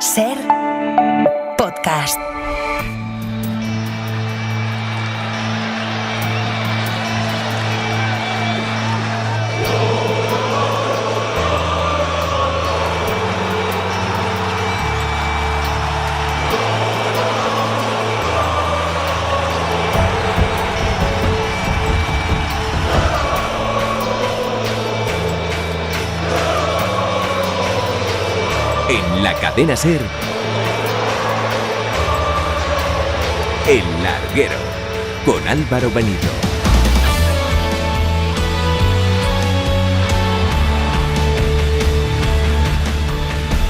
Ser podcast. En la cadena SER, El Larguero, con Álvaro Benito.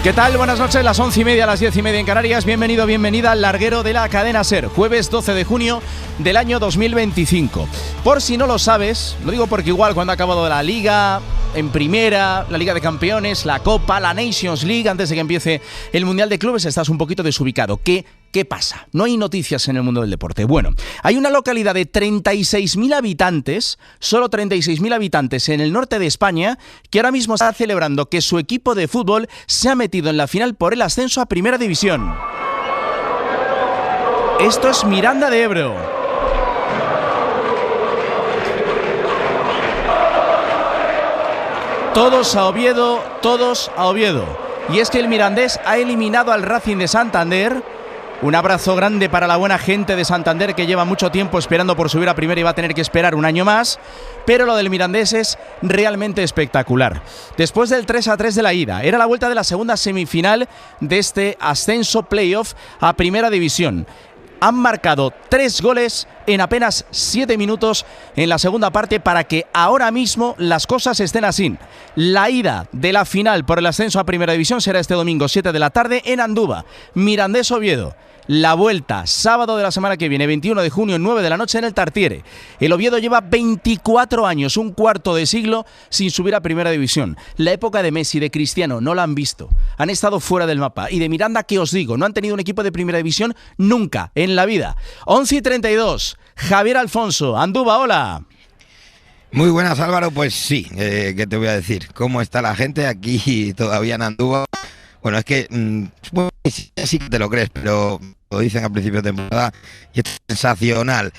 ¿Qué tal? Buenas noches, las 11:30, las 10:30 en Canarias. Bienvenido, bienvenida al Larguero de la cadena SER, jueves 12 de junio del año 2025. Por si no lo sabes, lo digo porque igual cuando ha acabado la Liga en Primera, la Liga de Campeones, la Copa, la Nations League, antes de que empiece el Mundial de Clubes, estás un poquito desubicado. ¿Qué pasa? No hay noticias en el mundo del deporte. Bueno, hay una localidad de 36.000 habitantes, solo 36.000 habitantes en el norte de España, que ahora mismo está celebrando que su equipo de fútbol se ha metido en la final por el ascenso a Primera División. Esto es Miranda de Ebro. Todos a Oviedo, todos a Oviedo. Y es que el Mirandés ha eliminado al Racing de Santander. Un abrazo grande para la buena gente de Santander, que lleva mucho tiempo esperando por subir a Primera y va a tener que esperar un año más. Pero lo del Mirandés es realmente espectacular. Después del 3-3 de la ida, era la vuelta de la segunda semifinal de este ascenso playoff a Primera División. Han marcado 3 goles en apenas 7 minutos en la segunda parte para que ahora mismo las cosas estén así. La ida de la final por el ascenso a Primera División será este domingo 7 de la tarde en Andúba, Mirandés Oviedo. La vuelta, sábado de la semana que viene, 21 de junio, 9 de la noche en el Tartiere. El Oviedo lleva 24 años, un cuarto de siglo, sin subir a Primera División. La época de Messi, de Cristiano, no la han visto. Han estado fuera del mapa. Y de Miranda, ¿qué os digo? No han tenido un equipo de Primera División nunca en la vida. 11:32, Javier Alfonso, Andúba, hola. Muy buenas, Álvaro. Pues sí, ¿qué te voy a decir? ¿Cómo está la gente aquí todavía en Andúba? Bueno, es que sí que te lo crees, pero lo dicen a principio de temporada y es sensacional.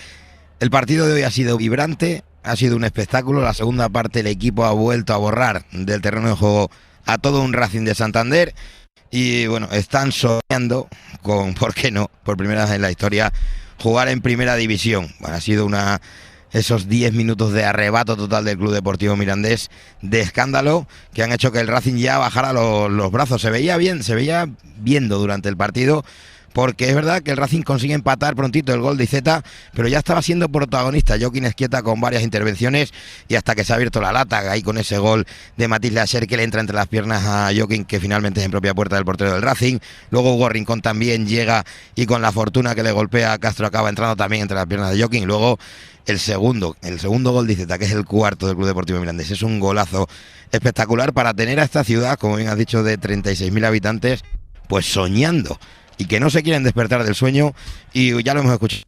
El partido de hoy ha sido vibrante, ha sido un espectáculo. La segunda parte el equipo ha vuelto a borrar del terreno de juego a todo un Racing de Santander y bueno, están soñando con, ¿por qué no?, por primera vez en la historia, jugar en Primera División. Bueno, ha sido esos 10 minutos de arrebato total del Club Deportivo Mirandés, de escándalo, que han hecho que el Racing ya bajara los brazos. Se veía viendo durante el partido, porque es verdad que el Racing consigue empatar prontito el gol de Iceta, pero ya estaba siendo protagonista Joaquín Esquieta con varias intervenciones, y hasta que se ha abierto la lata ahí con ese gol de Matiz Lacher que le entra entre las piernas a Joaquín, que finalmente es en propia puerta del portero del Racing. Luego Hugo Rincón también llega y con la fortuna que le golpea a Castro acaba entrando también entre las piernas de Joaquín. Luego el segundo gol de Iceta, que es el cuarto del Club Deportivo Mirandés, es un golazo espectacular para tener a esta ciudad, como bien has dicho, de 36.000 habitantes, pues soñando, y que no se quieren despertar del sueño. Y ya lo hemos escuchado,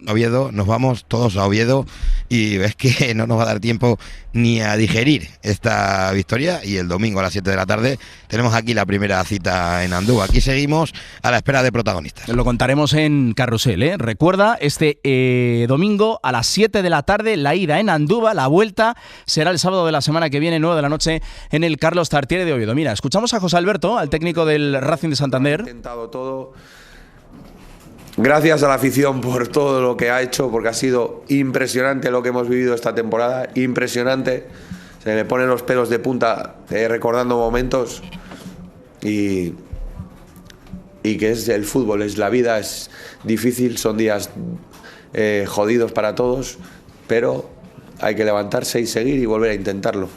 Oviedo, nos vamos todos a Oviedo y es que no nos va a dar tiempo ni a digerir esta victoria, y el domingo a las 7 de la tarde tenemos aquí la primera cita en Andúba. Aquí seguimos a la espera de protagonistas. Lo contaremos en Carrusel, ¿eh? Recuerda, este domingo a las 7 de la tarde la ida en Andúba, la vuelta será el sábado de la semana que viene, 9 de la noche en el Carlos Tartiere de Oviedo. Mira, escuchamos a José Alberto, al técnico del Racing de Santander. He intentado todo. Gracias a la afición por todo lo que ha hecho, porque ha sido impresionante lo que hemos vivido esta temporada, impresionante. Se me ponen los pelos de punta recordando momentos, y que es el fútbol, es la vida, es difícil, son días jodidos para todos, pero hay que levantarse y seguir y volver a intentarlo.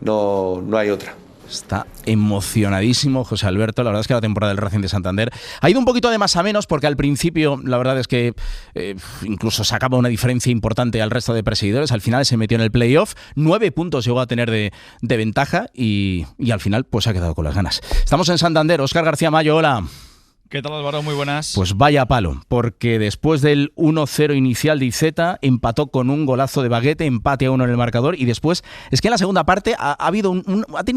No hay otra. Está emocionadísimo José Alberto. La verdad es que la temporada del Racing de Santander ha ido un poquito de más a menos, porque al principio la verdad es que incluso sacaba una diferencia importante al resto de perseguidores. Al final se metió en el playoff, 9 puntos llegó a tener de ventaja y al final pues se ha quedado con las ganas. Estamos en Santander. Óscar García Mayo, hola. ¿Qué tal, Álvaro? Muy buenas. Pues vaya palo, porque después del 1-0 inicial de Iceta, empató con un golazo de Baguete, empate a 1 en el marcador, y después, es que en la segunda parte ha tenido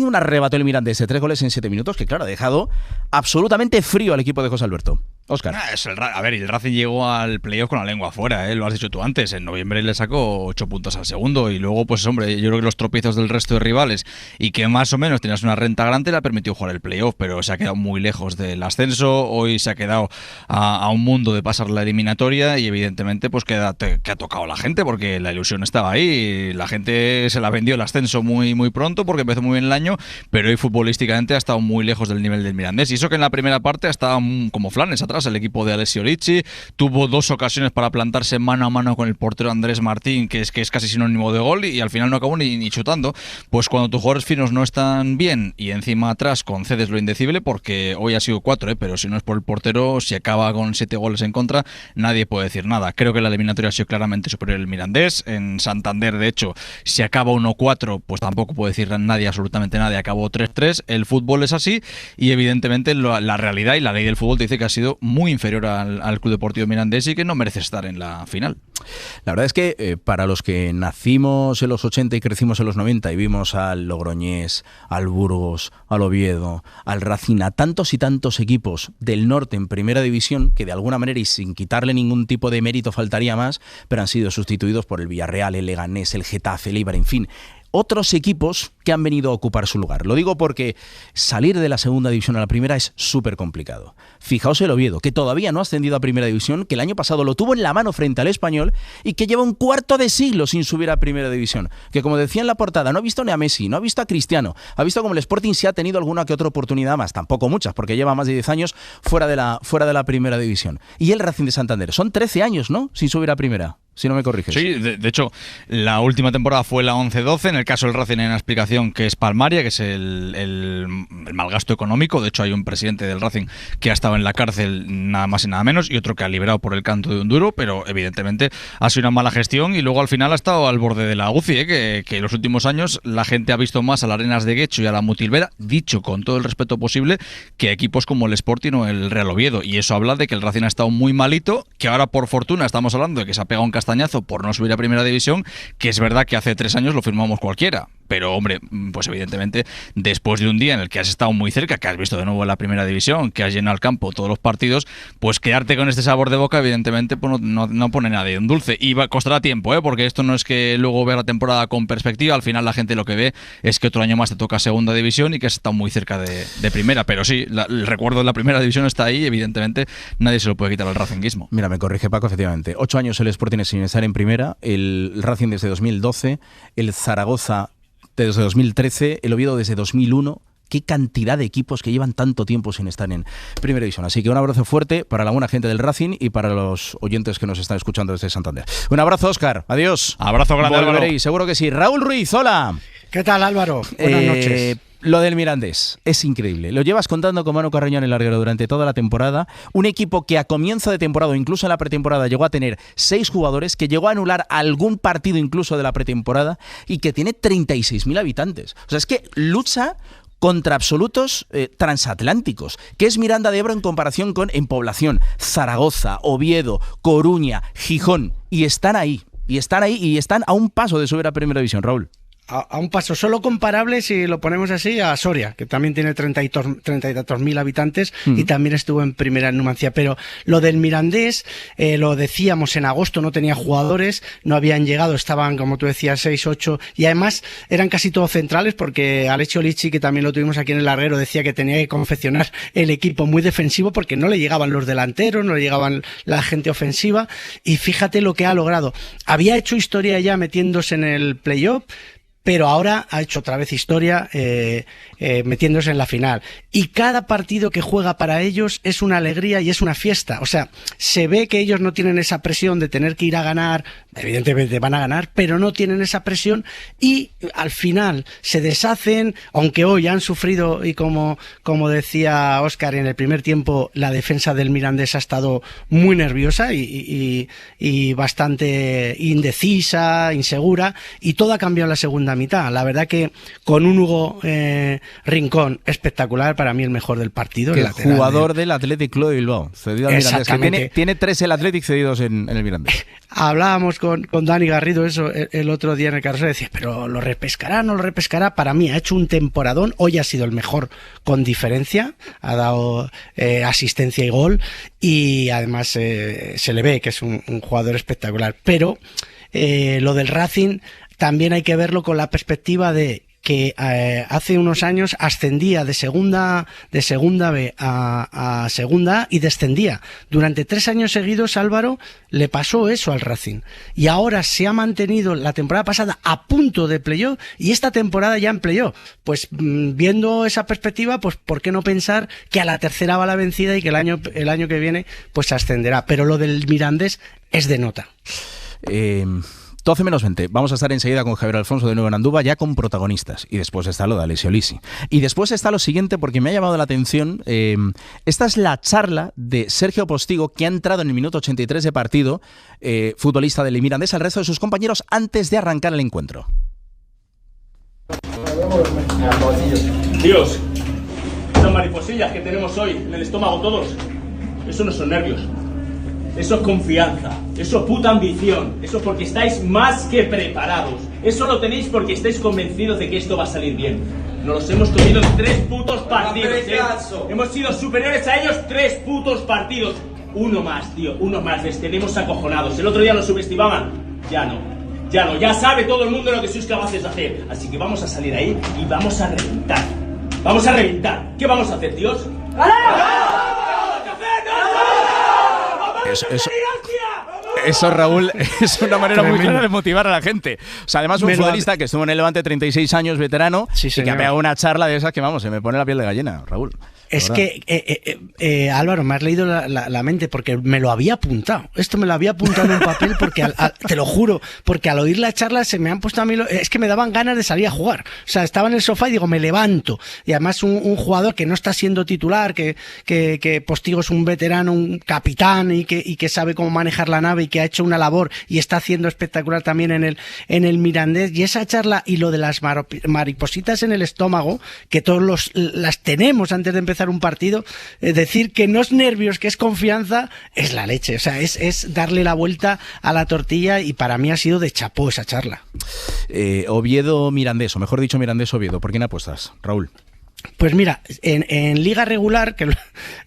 un arrebato el Mirandés de 3 goles en 7 minutos, que claro, ha dejado absolutamente frío al equipo de José Alberto. Óscar. A ver, el Racing llegó al playoff con la lengua afuera, lo has dicho tú antes. En noviembre le sacó 8 puntos al segundo y luego, pues hombre, yo creo que los tropiezos del resto de rivales y que más o menos tenías una renta grande le ha permitido jugar el playoff, pero se ha quedado muy lejos del ascenso. Hoy se ha quedado a un mundo de pasar la eliminatoria y evidentemente pues que ha tocado a la gente porque la ilusión estaba ahí. La gente se la vendió el ascenso muy, muy pronto porque empezó muy bien el año, pero hoy futbolísticamente ha estado muy lejos del nivel del Mirandés. Y eso que en la primera parte ha estado como flanes atrás el equipo de Alessio Ricci, tuvo 2 ocasiones para plantarse mano a mano con el portero Andrés Martín, que es casi sinónimo de gol, y al final no acabó ni chutando. Pues cuando tus jugadores finos no están bien y encima atrás concedes lo indecible, porque hoy ha sido 4, pero si no es por el portero, si acaba con 7 goles en contra, nadie puede decir nada. Creo que la eliminatoria ha sido claramente superior al Mirandés. En Santander, de hecho, si acaba 1-4, pues tampoco puede decir nadie, absolutamente nadie, acabó 3-3. El fútbol es así y evidentemente la realidad y la ley del fútbol te dice que ha sido muy inferior al Club Deportivo Mirandés y que no merece estar en la final. La verdad es que para los que nacimos en los 80 y crecimos en los 90 y vimos al Logroñés, al Burgos, al Oviedo, al Racing, a tantos y tantos equipos del norte en primera división, que de alguna manera y sin quitarle ningún tipo de mérito faltaría más, pero han sido sustituidos por el Villarreal, el Leganés, el Getafe, el Eibar, en fin, otros equipos que han venido a ocupar su lugar. Lo digo porque salir de la segunda división a la primera es súper complicado. Fijaos el Oviedo, que todavía no ha ascendido a primera división, que el año pasado lo tuvo en la mano frente al Español y que lleva un cuarto de siglo sin subir a primera división. Que, como decía en la portada, no ha visto ni a Messi, no ha visto a Cristiano, ha visto como el Sporting sí ha tenido alguna que otra oportunidad más, tampoco muchas, porque lleva más de 10 años fuera de la primera división. Y el Racing de Santander, son 13 años, ¿no?, sin subir a primera. Si no me corriges. Sí, de hecho, la última temporada fue la 11-12. En el caso del Racing hay una explicación que es palmaria, que es el malgasto económico. De hecho, hay un presidente del Racing que ha estado en la cárcel nada más y nada menos y otro que ha liberado por el canto de un duro, pero evidentemente ha sido una mala gestión y luego al final ha estado al borde de la UCI, que en los últimos años la gente ha visto más a las Arenas de Guecho y a la Mutilvera, dicho con todo el respeto posible, que equipos como el Sporting o el Real Oviedo. Y eso habla de que el Racing ha estado muy malito, que ahora por fortuna estamos hablando de que se ha pegado un castañazo por no subir a primera división, que es verdad que hace 3 años lo firmamos cualquiera, pero hombre, pues evidentemente después de un día en el que has estado muy cerca, que has visto de nuevo la primera división, que has llenado el campo todos los partidos, pues quedarte con este sabor de boca evidentemente pues no pone nadie un dulce y costará tiempo, porque esto no es que luego vea la temporada con perspectiva. Al final la gente lo que ve es que otro año más te toca segunda división y que has estado muy cerca de primera, pero sí, el recuerdo de la primera división está ahí y evidentemente nadie se lo puede quitar al racinguismo. Mira, me corrige Paco, efectivamente, 8 años el Sporting sin estar en primera, el Racing desde 2012, el Zaragoza desde 2013, el Oviedo desde 2001. Qué cantidad de equipos que llevan tanto tiempo sin estar en primera división. Así que un abrazo fuerte para la buena gente del Racing y para los oyentes que nos están escuchando desde Santander. Un abrazo, Óscar. Adiós. Abrazo grande, Volveréis, Álvaro. seguro que sí. Raúl Ruiz, hola. ¿Qué tal, Álvaro? Buenas noches. Lo del Mirandés es increíble. Lo llevas contando con Manu Carreño en el larguero durante toda la temporada. Un equipo que a comienzo de temporada o incluso en la pretemporada llegó a tener 6 jugadores, que llegó a anular algún partido incluso de la pretemporada y que tiene 36.000 habitantes. O sea, es que lucha contra absolutos transatlánticos, que es Miranda de Ebro en comparación con, en población, Zaragoza, Oviedo, Coruña, Gijón, y están ahí, y están a un paso de subir a Primera División, Raúl. A un paso, solo comparable, si lo ponemos así, a Soria, que también tiene 32.000 habitantes y también estuvo en primera en Numancia. Pero lo del Mirandés, lo decíamos, en agosto no tenía jugadores, no habían llegado, estaban, como tú decías, 6, 8, y además eran casi todos centrales, porque Alessio Ricci, que también lo tuvimos aquí en el larguero, decía que tenía que confeccionar el equipo muy defensivo porque no le llegaban los delanteros, no le llegaban la gente ofensiva, y fíjate lo que ha logrado. Había hecho historia ya metiéndose en el playoff, pero ahora ha hecho otra vez historia metiéndose en la final. Y cada partido que juega para ellos es una alegría y es una fiesta. O sea, se ve que ellos no tienen esa presión de tener que ir a ganar. Evidentemente van a ganar, pero no tienen esa presión y al final se deshacen, aunque hoy han sufrido, y como decía Óscar, en el primer tiempo la defensa del Mirandés ha estado muy nerviosa y bastante indecisa, insegura, y todo ha cambiado en la segunda segunda mitad. La verdad que con un Hugo Rincón espectacular, para mí el mejor del partido. El jugador del Athletic Club de Bilbao, cedido al Mirandés, que tiene 3 el Athletic cedidos en el Mirandés. Hablábamos con Dani Garrido eso el otro día en el carrusel, decía, pero ¿lo repescará? ¿No lo repescará? Para mí ha hecho un temporadón, hoy ha sido el mejor con diferencia, ha dado asistencia y gol, y además se le ve que es un jugador espectacular. Pero lo del Racing también hay que verlo con la perspectiva de que hace unos años ascendía de segunda B a segunda A y descendía. Durante 3 años seguidos, Álvaro, le pasó eso al Racing. Y ahora se ha mantenido la temporada pasada a punto de playoff y esta temporada ya en playoff. Pues viendo esa perspectiva, pues ¿por qué no pensar que a la tercera va la vencida y que el año que viene pues ascenderá? Pero lo del Mirandés es de nota. 12 menos 20. Vamos a estar enseguida con Javier Alfonso de nuevo en Andúba, ya con protagonistas. Y después está lo de Alessio Lisi. Y después está lo siguiente, porque me ha llamado la atención. Esta es la charla de Sergio Postigo, que ha entrado en el minuto 83 de partido, futbolista del Mirandés, al resto de sus compañeros antes de arrancar el encuentro. Dios, esas mariposillas que tenemos hoy en el estómago todos, eso no son nervios. Eso es confianza, eso es puta ambición, eso es porque estáis más que preparados. Eso lo tenéis porque estáis convencidos de que esto va a salir bien. Nos los hemos comido en 3 putos partidos, Hemos sido superiores a ellos 3 putos partidos. Uno más, tío, uno más, les tenemos acojonados. El otro día nos subestimaban, ya no, ya sabe todo el mundo lo que sois capaces de hacer. Así que vamos a salir ahí y vamos a reventar. Vamos a reventar. ¿Qué vamos a hacer, tíos? Eso, Raúl, es una manera muy clara de motivar a la gente. O sea, además un futbolista que estuvo en el Levante 36 años, veterano, sí, y que ha pegado una charla de esas que, vamos, se me pone la piel de gallina, Raúl. Es que, Álvaro, me has leído la mente porque me lo había apuntado. Esto me lo había apuntado en un papel porque, te lo juro, porque al oír la charla se me han puesto a mí... Es que me daban ganas de salir a jugar. O sea, estaba en el sofá y digo, me levanto. Y además un jugador que no está siendo titular, que Postigo es un veterano, un capitán y que sabe cómo manejar la nave y que ha hecho una labor y está haciendo espectacular también en el Mirandés. Y esa charla y lo de las maripositas en el estómago, que todos las tenemos antes de empezar un partido, decir que no es nervios, que es confianza, es la leche. O sea, es darle la vuelta a la tortilla y para mí ha sido de chapó esa charla. Oviedo Mirandés, o mejor dicho Mirandés Oviedo, ¿por quién apuestas, Raúl? Pues mira, en liga regular, que lo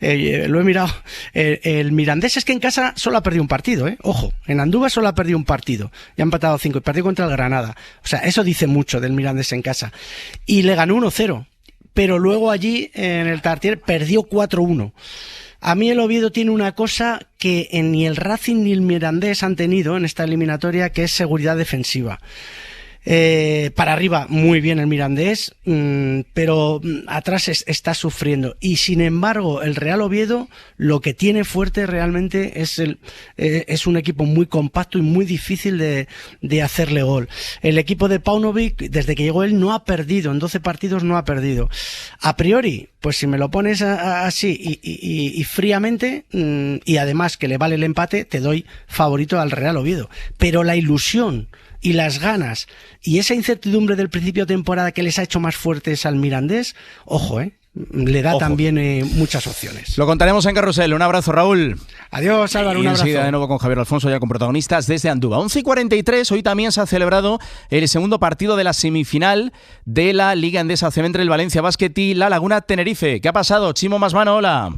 he mirado, el Mirandés es que en casa solo ha perdido un partido, ojo, en Andúba solo ha perdido un partido, y ha empatado 5, y perdió contra el Granada. O sea, eso dice mucho del Mirandés en casa. Y le ganó 1-0. Pero luego allí, en el Tartier, perdió 4-1. A mí el Oviedo tiene una cosa que ni el Racing ni el Mirandés han tenido en esta eliminatoria, que es seguridad defensiva. Para arriba muy bien el Mirandés, pero atrás está sufriendo. Y sin embargo el Real Oviedo lo que tiene fuerte realmente es un equipo muy compacto y muy difícil de hacerle gol. El equipo de Paunovic, desde que llegó él, no ha perdido, en 12 partidos no ha perdido. A priori, pues si me lo pones así y fríamente, y además que le vale el empate, te doy favorito al Real Oviedo. Pero la ilusión y las ganas y esa incertidumbre del principio de temporada que les ha hecho más fuertes al Mirandés, ojo, le da también muchas opciones. Lo contaremos en Carrusel. Un abrazo, Raúl. Adiós, Álvaro, un abrazo. Y enseguida de nuevo con Javier Alfonso, ya con protagonistas desde Andúba. 11:43, hoy también se ha celebrado el segundo partido de la semifinal de la Liga Endesa ACB entre el Valencia Basket y la Laguna Tenerife. ¿Qué ha pasado? Chimo Masmano, hola.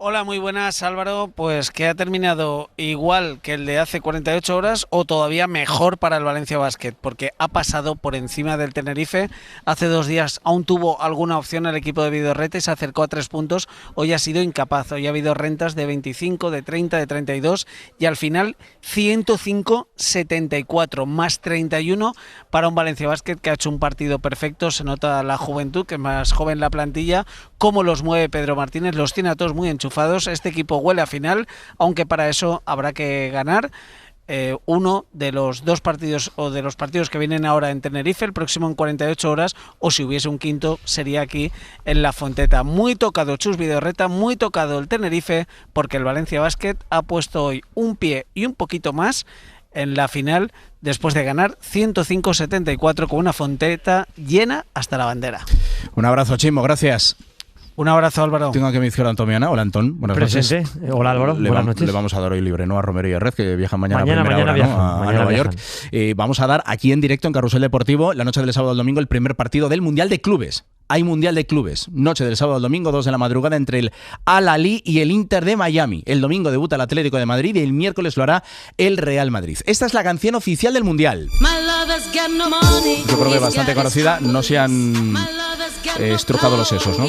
Hola, muy buenas, Álvaro. Pues que ha terminado igual que el de hace 48 horas o todavía mejor para el Valencia Basket, porque ha pasado por encima del Tenerife. Hace 2 días aún tuvo alguna opción el equipo de Vidorreta y se acercó a 3 puntos. Hoy ha sido incapaz. Hoy ha habido rentas de 25, de 30, de 32 y al final 105-74 más 31 para un Valencia Basket que ha hecho un partido perfecto. Se nota la juventud, que es más joven la plantilla, cómo los mueve Pedro Martínez, los tiene a todos muy enchufados. Este equipo huele a final, aunque para eso habrá que ganar uno de los 2 partidos o de los partidos que vienen ahora en Tenerife, el próximo en 48 horas, o si hubiese un quinto sería aquí en La Fonteta. Muy tocado Chus Vidorreta, muy tocado el Tenerife, porque el Valencia Basket ha puesto hoy un pie y un poquito más en la final después de ganar 105-74 con una Fonteta llena hasta la bandera. Un abrazo, Chimo, gracias. Un abrazo, Álvaro. Tengo aquí a mi izquierda Antón Miana. Hola, Antón. Buenas Presente. noches. Hola, Álvaro. Buenas noches. Le vamos a dar hoy libre, ¿no? A Romero y a Red, que viajan mañana a primera hora, viajan, ¿no? a mañana Nueva viajan. York. Vamos a dar aquí en directo en Carrusel Deportivo, la noche del sábado al domingo, el primer partido del Mundial de Clubes. Hay Mundial de Clubes. Noche del sábado al domingo, 2 de la madrugada, entre el Al-Ahly y el Inter de Miami. El domingo debuta el Atlético de Madrid y el miércoles lo hará el Real Madrid. Esta es la canción oficial del Mundial. Yo creo que bastante conocida. No se han estrujado los sesos, ¿no?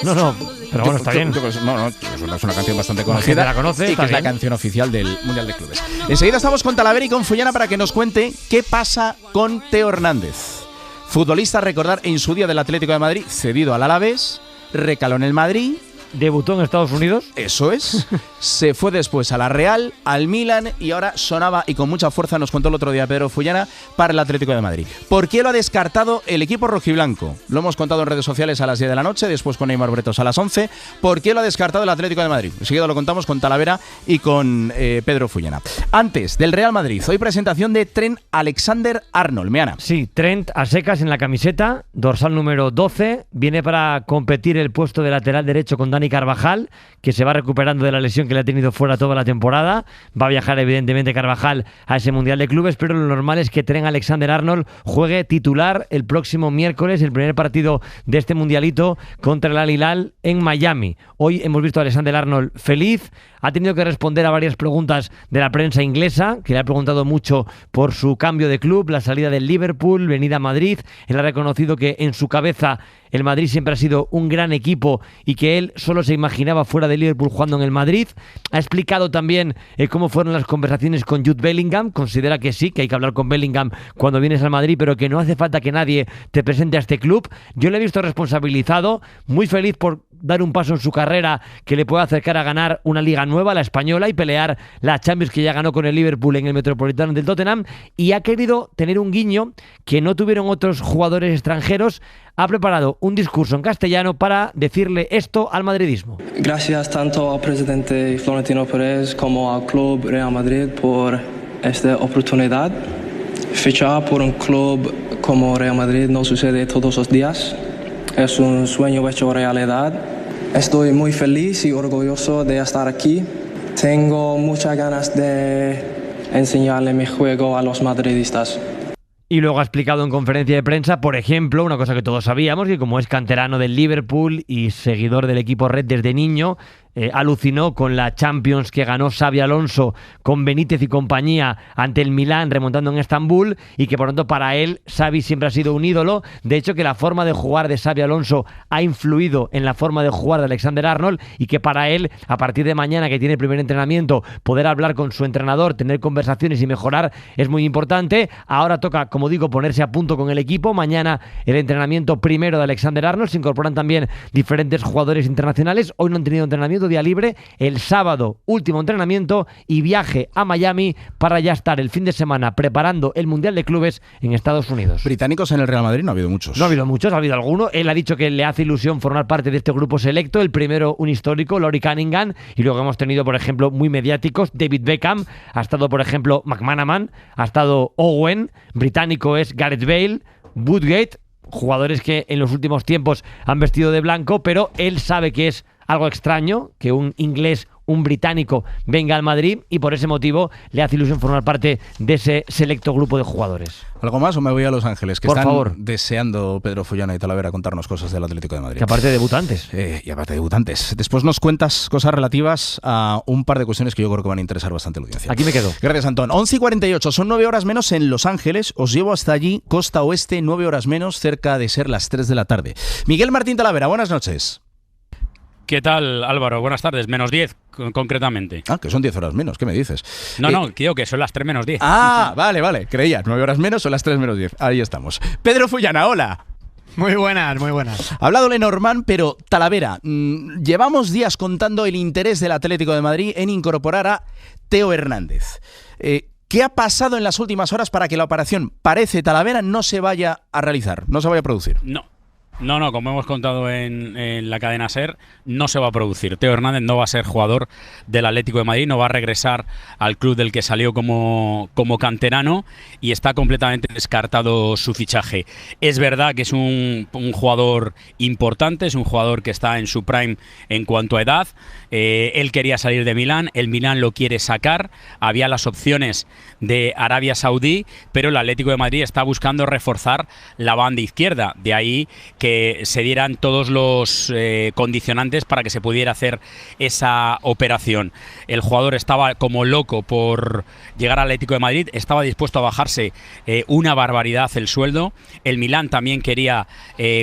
No, pero bueno, está bien. Es una canción bastante conocida. La conoce, y que es la canción oficial del Mundial de Clubes. Enseguida estamos con Talavera y con Fullana para que nos cuente qué pasa con Teo Hernández. Futbolista, recordar, en su día del Atlético de Madrid, cedido al Alavés, recaló en el Madrid. Debutó en Estados Unidos. Eso es. Se fue después a la Real, al Milan y ahora sonaba y con mucha fuerza, nos contó el otro día Pedro Fullana, para el Atlético de Madrid. ¿Por qué lo ha descartado el equipo rojiblanco? Lo hemos contado en redes sociales a las 10 de la noche, después con Neymar Bretos a las 11. ¿Por qué lo ha descartado el Atlético de Madrid? Enseguida lo contamos con Talavera y con Pedro Fullana. Antes del Real Madrid, hoy presentación de Trent Alexander-Arnold. Meana. Sí, Trent a secas en la camiseta, dorsal número 12, viene para competir el puesto de lateral derecho con Dani Carvajal, que se va recuperando de la lesión que le ha tenido fuera toda la temporada. Va a viajar evidentemente Carvajal a ese Mundial de Clubes, pero lo normal es que Trent Alexander-Arnold juegue titular el próximo miércoles, el primer partido de este Mundialito contra el Al-Hilal en Miami. Hoy hemos visto a Alexander-Arnold feliz, ha tenido que responder a varias preguntas de la prensa inglesa, que le ha preguntado mucho por su cambio de club, la salida del Liverpool, venida a Madrid. Él ha reconocido que en su cabeza el Madrid siempre ha sido un gran equipo y que él solo se imaginaba fuera de Liverpool jugando en el Madrid. Ha explicado también cómo fueron las conversaciones con Jude Bellingham. Considera que sí, que hay que hablar con Bellingham cuando vienes al Madrid, pero que no hace falta que nadie te presente a este club. Yo le he visto responsabilizado, muy feliz por dar un paso en su carrera que le pueda acercar a ganar una liga nueva, la española, y pelear la Champions que ya ganó con el Liverpool en el Metropolitano del Tottenham, y ha querido tener un guiño que no tuvieron otros jugadores extranjeros. Ha preparado un discurso en castellano para decirle esto al madridismo. Gracias tanto al presidente Florentino Pérez como al Club Real Madrid por esta oportunidad. Fichar por un club como Real Madrid no sucede todos los días. Es un sueño hecho realidad. Estoy muy feliz y orgulloso de estar aquí. Tengo muchas ganas de enseñarle mi juego a los madridistas. Y luego ha explicado en conferencia de prensa, por ejemplo, una cosa que todos sabíamos, que como es canterano del Liverpool y seguidor del equipo Red desde niño, alucinó con la Champions que ganó Xabi Alonso con Benítez y compañía ante el Milán remontando en Estambul, y que por lo tanto para él Xavi siempre ha sido un ídolo. De hecho, que la forma de jugar de Xabi Alonso ha influido en la forma de jugar de Alexander-Arnold, y que para él, a partir de mañana que tiene el primer entrenamiento, poder hablar con su entrenador, tener conversaciones y mejorar es muy importante. Ahora toca, como digo, ponerse a punto con el equipo. Mañana el entrenamiento primero de Alexander-Arnold, se incorporan también diferentes jugadores internacionales. Hoy no han tenido entrenamiento, día libre. El sábado, último entrenamiento y viaje a Miami para ya estar el fin de semana preparando el Mundial de Clubes en Estados Unidos. Británicos en el Real Madrid no ha habido muchos. No ha habido muchos, ha habido alguno. Él ha dicho que le hace ilusión formar parte de este grupo selecto. El primero, un histórico, Laurie Cunningham, y luego hemos tenido, por ejemplo, muy mediáticos, David Beckham, ha estado, por ejemplo, McManaman, ha estado Owen, británico es Gareth Bale, Woodgate, jugadores que en los últimos tiempos han vestido de blanco, pero él sabe que es algo extraño que un inglés, un británico venga al Madrid, y por ese motivo le hace ilusión formar parte de ese selecto grupo de jugadores. ¿Algo más o me voy a Los Ángeles? Que por están favor, deseando Pedro Fullana y Talavera contarnos cosas del Atlético de Madrid. Que aparte de debutantes. Y aparte de debutantes. Después nos cuentas cosas relativas a un par de cuestiones que yo creo que van a interesar bastante a la audiencia. Aquí me quedo. Gracias, Antón. 11:48, son 9 horas menos en Los Ángeles. Os llevo hasta allí, costa oeste, 9 horas menos, cerca de ser las 3 de la tarde. Miguel Martín Talavera, buenas noches. ¿Qué tal, Álvaro? Buenas tardes. Menos 10, concretamente. Ah, que son 10 horas menos. ¿Qué me dices? No, digo que son las 3 menos 10. Ah, vale. Creía, 9 horas menos, son las 3 menos 10. Ahí estamos. Pedro Fullana, hola. Muy buenas, muy buenas. Ha hablado Lenormand, pero Talavera, llevamos días contando el interés del Atlético de Madrid en incorporar a Teo Hernández. ¿Qué ha pasado en las últimas horas para que la operación, parece, Talavera, no se vaya a realizar, no se vaya a producir? No. No, como hemos contado en la cadena SER, no se va a producir. Teo Hernández no va a ser jugador del Atlético de Madrid, no va a regresar al club del que salió como canterano y está completamente descartado su fichaje. Es verdad que es un jugador importante, es un jugador que está en su prime en cuanto a edad. Él quería salir de Milán, el Milán lo quiere sacar, había las opciones de Arabia Saudí, pero el Atlético de Madrid está buscando reforzar la banda izquierda, de ahí que se dieran todos los condicionantes para que se pudiera hacer esa operación. El jugador estaba como loco por llegar al Atlético de Madrid, estaba dispuesto a bajarse una barbaridad el sueldo, el Milán también quería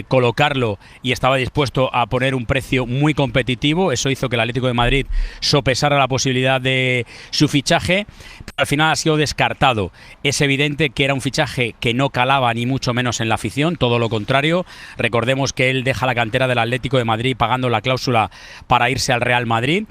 colocarlo y estaba dispuesto a poner un precio muy competitivo, eso hizo que el Atlético de Madrid sopesara la posibilidad de su fichaje, pero al final ha sido descartado. Es evidente que era un fichaje que no calaba ni mucho menos en la afición, todo lo contrario. Recordemos que él deja la cantera del Atlético de Madrid pagando la cláusula para irse al Real Madrid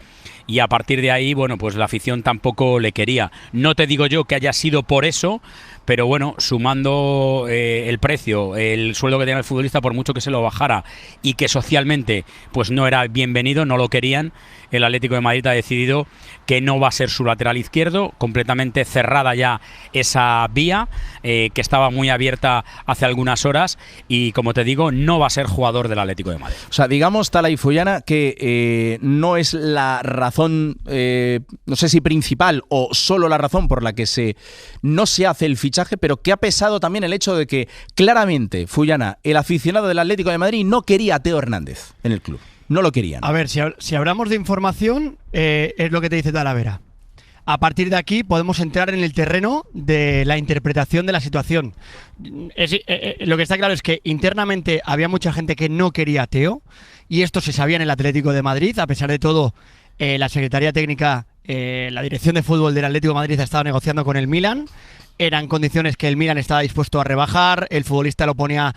y a partir de ahí, bueno, pues la afición tampoco le quería. No te digo yo que haya sido por eso, pero bueno, sumando el precio, el sueldo que tenía el futbolista, por mucho que se lo bajara y que socialmente pues no era bienvenido, no lo querían, el Atlético de Madrid ha decidido que no va a ser su lateral izquierdo, completamente cerrada ya esa vía, que estaba muy abierta hace algunas horas y, como te digo, no va a ser jugador del Atlético de Madrid. O sea, digamos, Tala y Fullana, que no es la razón, no sé si principal o solo la razón por la que no se hace el fichaje, pero que ha pesado también el hecho de que claramente, Fullana, el aficionado del Atlético de Madrid no quería a Teo Hernández en el club. No lo querían. A ver, si hablamos de información, es lo que te dice Talavera. A partir de aquí podemos entrar en el terreno de la interpretación de la situación. Lo que está claro es que internamente había mucha gente que no quería a Teo, y esto se sabía en el Atlético de Madrid. A pesar de todo, la Secretaría Técnica, la Dirección de Fútbol del Atlético de Madrid ha estado negociando con el Milan. Eran condiciones que el Milan estaba dispuesto a rebajar, el futbolista lo ponía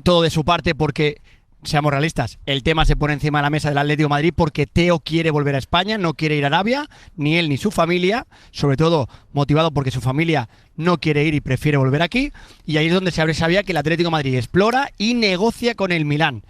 todo de su parte porque... Seamos realistas, el tema se pone encima de la mesa del Atlético de Madrid porque Teo quiere volver a España, no quiere ir a Arabia, ni él ni su familia, sobre todo motivado porque su familia no quiere ir y prefiere volver aquí, y ahí es donde se sabía que el Atlético de Madrid explora y negocia con el Milán.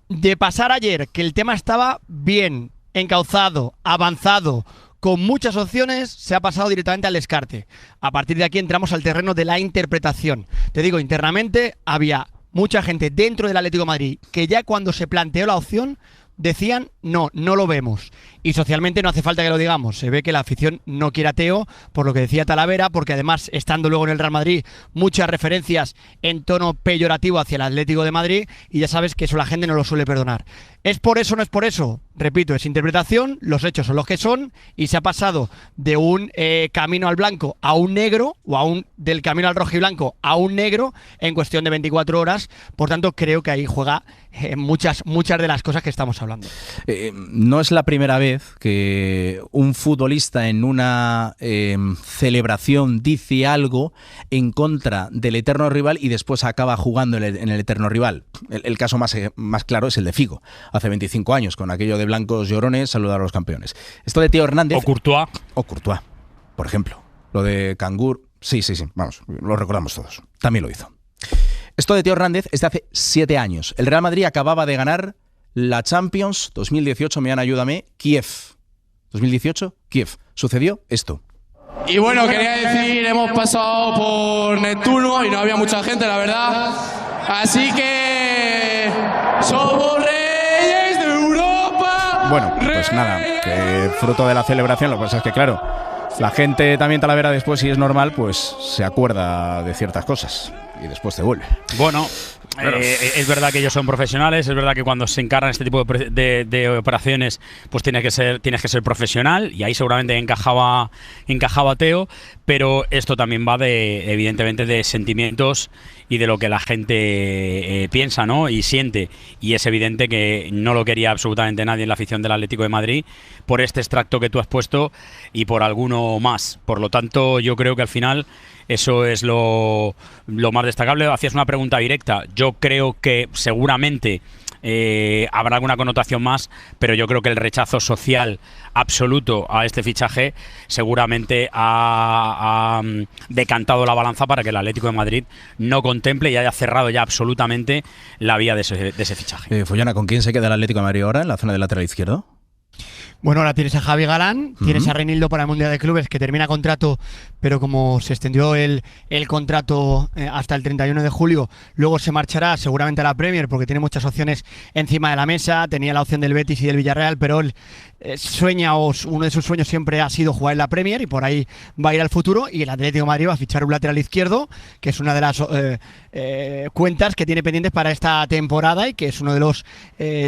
De pasar ayer que el tema estaba bien, encauzado, avanzado, con muchas opciones, se ha pasado directamente al descarte. A partir de aquí entramos al terreno de la interpretación. Te digo, internamente había mucha gente dentro del Atlético de Madrid que ya cuando se planteó la opción decían no lo vemos. Y socialmente no hace falta que lo digamos. Se ve que la afición no quiere a Teo, por lo que decía Talavera, porque además, estando luego en el Real Madrid, muchas referencias en tono peyorativo hacia el Atlético de Madrid, y ya sabes que eso la gente no lo suele perdonar. ¿Es por eso o no es por eso? Repito, es interpretación, los hechos son los que son, y se ha pasado de un camino al blanco a un negro, o del camino al rojo y blanco a un negro, en cuestión de 24 horas. Por tanto, creo que ahí juega muchas de las cosas que estamos hablando. No es la primera vez que un futbolista en una celebración dice algo en contra del eterno rival y después acaba jugando en el eterno rival. El caso más claro es el de Figo, hace 25 años, con aquello de blancos llorones, saludar a los campeones. Esto de Teo Hernández... O Courtois, por ejemplo. Lo de Cangur... Sí, vamos, lo recordamos todos. También lo hizo. Esto de Teo Hernández es de hace 7 años. El Real Madrid acababa de ganar la Champions 2018, me ayúdame, Kiev. 2018, Kiev. Sucedió esto. Y bueno, quería decir, hemos pasado por Neptuno y no había mucha gente, la verdad. Así que somos reyes de Europa. Bueno, pues nada, que fruto de la celebración, lo que pasa es que claro, la gente también, Talavera, después, si es normal, pues se acuerda de ciertas cosas y después te vuelve. Bueno, es verdad que ellos son profesionales, es verdad que cuando se encargan este tipo de operaciones, pues tienes que ser profesional, y ahí seguramente encajaba Teo, pero esto también va evidentemente de sentimientos y de lo que la gente piensa, ¿no? Y siente, y es evidente que no lo quería absolutamente nadie en la afición del Atlético de Madrid por este extracto que tú has puesto y por alguno más. Por lo tanto, yo creo que al final eso es lo más destacable. Hacías una pregunta directa. Yo creo que seguramente habrá alguna connotación más, pero yo creo que el rechazo social absoluto a este fichaje seguramente ha decantado la balanza para que el Atlético de Madrid no contemple y haya cerrado ya absolutamente la vía de ese fichaje. Follana, ¿con quién se queda el Atlético de Madrid ahora en la zona del lateral izquierdo? Bueno, ahora tienes a Javi Galán, tienes a Reinildo para el Mundial de Clubes, que termina contrato, pero como se extendió el contrato hasta el 31 de julio, luego se marchará seguramente a la Premier, porque tiene muchas opciones encima de la mesa. Tenía la opción del Betis y del Villarreal, pero él uno de sus sueños siempre ha sido jugar en la Premier, y por ahí va a ir al futuro. Y el Atlético de Madrid va a fichar un lateral izquierdo, que es una de las cuentas que tiene pendientes para esta temporada, y que es uno de los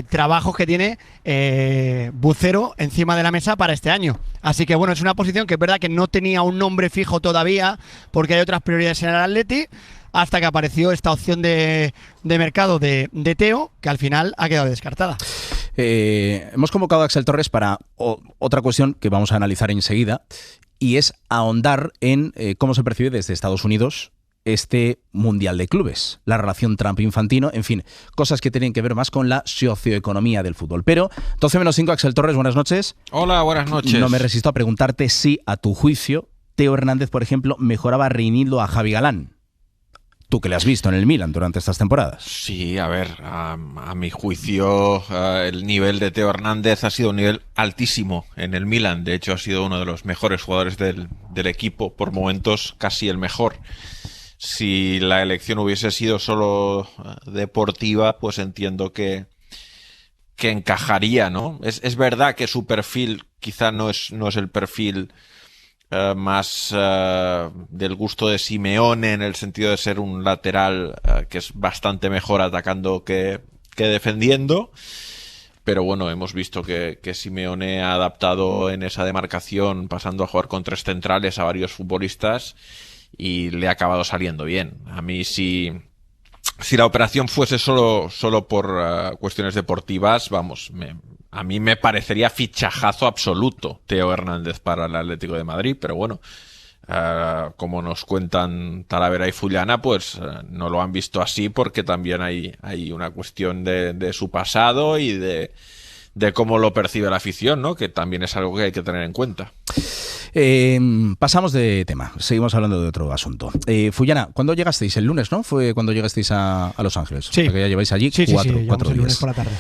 trabajos que tiene Bucero encima de la mesa para este año. Así que bueno, es una posición que es verdad que no tenía un nombre fijo todavía, porque hay otras prioridades en el Atleti, hasta que apareció esta opción de mercado de Teo, que al final ha quedado descartada. Hemos convocado a Axel Torres para otra cuestión que vamos a analizar enseguida, y es ahondar en cómo se percibe desde Estados Unidos este Mundial de Clubes, la relación Trump-Infantino, en fin, cosas que tienen que ver más con la socioeconomía del fútbol. Pero 12-5, Axel Torres, buenas noches. Hola, buenas noches. No me resisto a preguntarte si, a tu juicio, Teo Hernández, por ejemplo, mejoraba a Reinildo a Javi Galán. Tú que le has visto en el Milan durante estas temporadas. Sí, a ver, a mi juicio el nivel de Teo Hernández ha sido un nivel altísimo en el Milan. De hecho, ha sido uno de los mejores jugadores del equipo, por momentos casi el mejor. Si la elección hubiese sido solo deportiva, pues entiendo que encajaría, ¿no? Es verdad que su perfil quizá no es el perfil más del gusto de Simeone, en el sentido de ser un lateral que es bastante mejor atacando que defendiendo. Pero bueno, hemos visto que Simeone ha adaptado en esa demarcación, pasando a jugar con 3 centrales a varios futbolistas, y le ha acabado saliendo bien. A mí, si la operación fuese solo por cuestiones deportivas, vamos, a mí me parecería fichajazo absoluto Teo Hernández para el Atlético de Madrid, pero bueno, como nos cuentan Talavera y Fullana, pues no lo han visto así, porque también hay una cuestión de su pasado y de cómo lo percibe la afición, ¿no? Que también es algo que hay que tener en cuenta. Pasamos de tema, seguimos hablando de otro asunto. Fullana, ¿cuándo llegasteis? El lunes, ¿no? Fue cuando llegasteis a Los Ángeles. Sí. Porque ya lleváis allí cuatro días. El lunes por la tarde.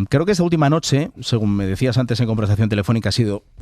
Creo que esta última noche, según me decías antes en conversación telefónica,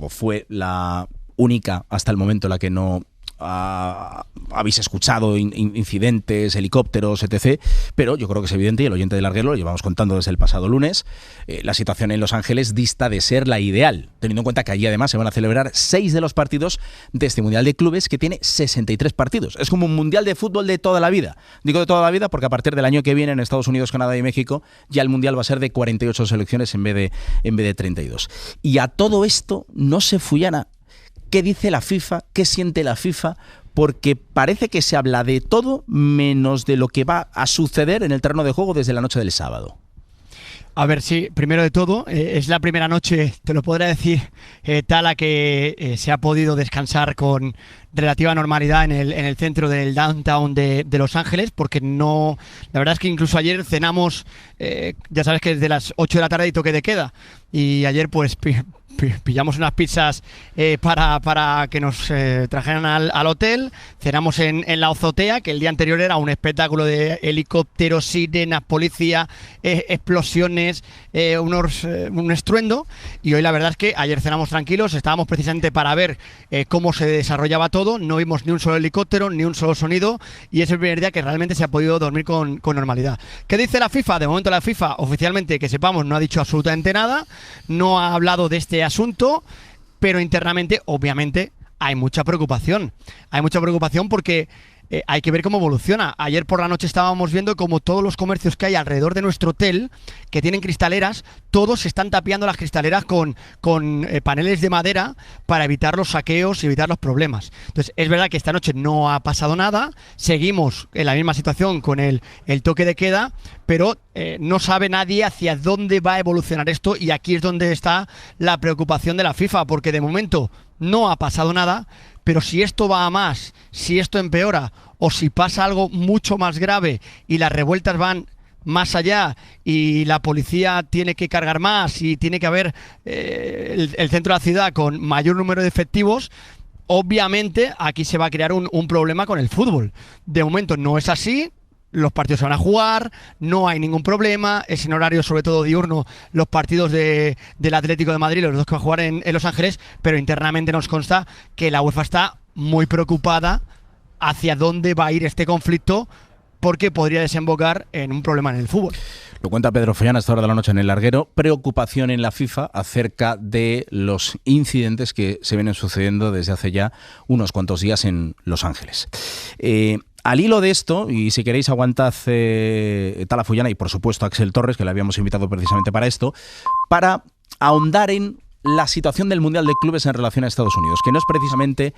fue la única hasta el momento en la que no habéis escuchado incidentes, helicópteros, etc. Pero yo creo que es evidente, y el oyente de Larguero lo llevamos contando desde el pasado lunes, la situación en Los Ángeles dista de ser la ideal, teniendo en cuenta que allí además se van a celebrar 6 de los partidos de este Mundial de Clubes, que tiene 63 partidos. Es como un Mundial de fútbol de toda la vida. Digo de toda la vida porque a partir del año que viene en Estados Unidos, Canadá y México ya el Mundial va a ser de 48 selecciones en vez de 32. Y a todo esto no se Fullana. ¿Qué dice la FIFA? ¿Qué siente la FIFA? Porque parece que se habla de todo menos de lo que va a suceder en el terreno de juego desde la noche del sábado. A ver, sí, primero de todo, es la primera noche, te lo podré decir, tal a que se ha podido descansar con relativa normalidad en el centro del downtown de Los Ángeles, porque no, la verdad es que incluso ayer cenamos, ya sabes que desde las 8 de la tarde hay toque de queda, y ayer pues pillamos unas pizzas para que nos trajeran al hotel, cenamos en la azotea, que el día anterior era un espectáculo de helicópteros, sirenas, policía, explosiones, un estruendo, y hoy la verdad es que ayer cenamos tranquilos, estábamos precisamente para ver cómo se desarrollaba todo, no vimos ni un solo helicóptero, ni un solo sonido, y es el primer día que realmente se ha podido dormir con normalidad. ¿Qué dice la FIFA? De momento la FIFA oficialmente, que sepamos, no ha dicho absolutamente nada, no ha hablado de este asunto, pero internamente obviamente hay mucha preocupación porque hay que ver cómo evoluciona. Ayer por la noche estábamos viendo como todos los comercios que hay alrededor de nuestro hotel, que tienen cristaleras, todos se están tapiando las cristaleras con paneles de madera para evitar los saqueos y evitar los problemas. Entonces es verdad que esta noche no ha pasado nada, seguimos en la misma situación con el toque de queda, pero no sabe nadie hacia dónde va a evolucionar esto, y aquí es donde está la preocupación de la FIFA, porque de momento no ha pasado nada, pero si esto va a más, si esto empeora, o si pasa algo mucho más grave y las revueltas van más allá y la policía tiene que cargar más y tiene que haber el centro de la ciudad con mayor número de efectivos, obviamente aquí se va a crear un problema con el fútbol. De momento no es así. Los partidos se van a jugar, no hay ningún problema, es en horario sobre todo diurno los partidos del Atlético de Madrid, los dos que van a jugar en Los Ángeles, pero internamente nos consta que la UEFA está muy preocupada hacia dónde va a ir este conflicto porque podría desembocar en un problema en el fútbol. Lo cuenta Pedro Follán a esta hora de la noche en El Larguero. Preocupación en la FIFA acerca de los incidentes que se vienen sucediendo desde hace ya unos cuantos días en Los Ángeles. Al hilo de esto, y si queréis aguantad Tala Follana y por supuesto Axel Torres, que le habíamos invitado precisamente para esto, para ahondar en la situación del Mundial de Clubes en relación a Estados Unidos, que no es precisamente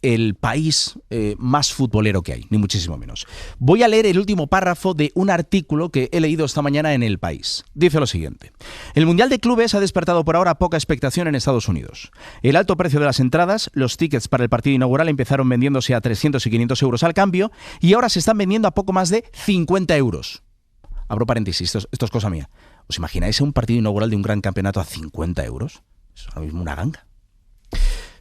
el país más futbolero que hay, ni muchísimo menos. Voy a leer el último párrafo de un artículo que he leído esta mañana en El País. Dice lo siguiente: el Mundial de Clubes ha despertado por ahora poca expectación en Estados Unidos. El alto precio de las entradas, los tickets para el partido inaugural empezaron vendiéndose a 300 y 500 euros al cambio y ahora se están vendiendo a poco más de 50 euros. Abro paréntesis, esto es cosa mía. ¿Os imagináis un partido inaugural de un gran campeonato a 50 euros? Es ahora mismo una ganga.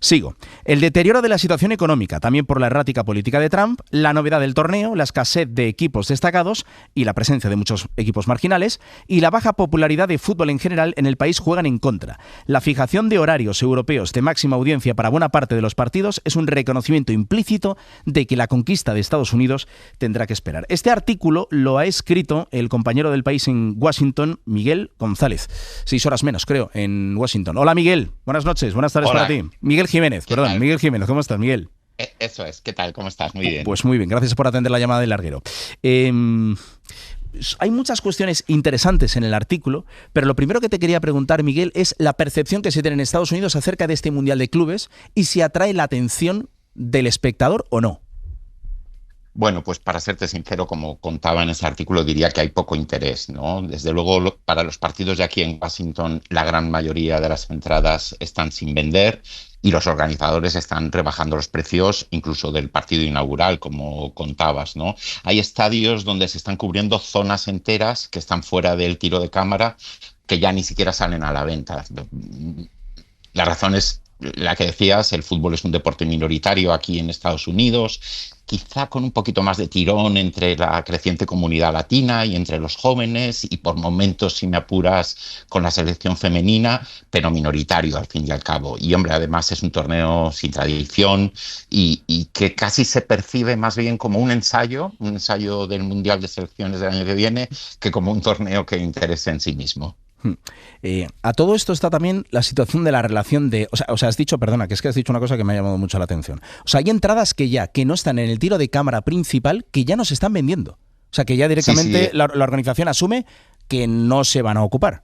Sigo. El deterioro de la situación económica, también por la errática política de Trump, la novedad del torneo, la escasez de equipos destacados y la presencia de muchos equipos marginales y la baja popularidad de fútbol en general en el país juegan en contra. La fijación de horarios europeos de máxima audiencia para buena parte de los partidos es un reconocimiento implícito de que la conquista de Estados Unidos tendrá que esperar. Este artículo lo ha escrito el compañero del País en Washington, Miguel González. 6 horas menos, creo, en Washington. Hola, Miguel. Buenas noches, buenas tardes. Hola. Para ti. Miguel Jiménez, perdón, Miguel Jiménez, ¿cómo estás, Miguel? Eso es, ¿qué tal? ¿Cómo estás? Muy bien. Pues muy bien, gracias por atender la llamada del Larguero. Hay muchas cuestiones interesantes en el artículo, pero lo primero que te quería preguntar, Miguel, es la percepción que se tiene en Estados Unidos acerca de este Mundial de Clubes y si atrae la atención del espectador o no. Bueno, pues para serte sincero, como contaba en ese artículo, diría que hay poco interés, ¿no? Desde luego, para los partidos de aquí en Washington, la gran mayoría de las entradas están sin vender y los organizadores están rebajando los precios incluso del partido inaugural, como contabas, ¿no? Hay estadios donde se están cubriendo zonas enteras que están fuera del tiro de cámara, que ya ni siquiera salen a la venta. La razón es la que decías, el fútbol es un deporte minoritario aquí en Estados Unidos, quizá con un poquito más de tirón entre la creciente comunidad latina y entre los jóvenes y por momentos, si me apuras, con la selección femenina, pero minoritario al fin y al cabo. Y hombre, además es un torneo sin tradición y que casi se percibe más bien como un ensayo del Mundial de Selecciones del año que viene, que como un torneo que interese en sí mismo. A todo esto está también la situación de la relación de... O sea, has dicho, perdona, que es que has dicho una cosa que me ha llamado mucho la atención. O sea, hay entradas que no están en el tiro de cámara principal, que ya no se están vendiendo. O sea, que ya directamente sí. La organización asume que no se van a ocupar.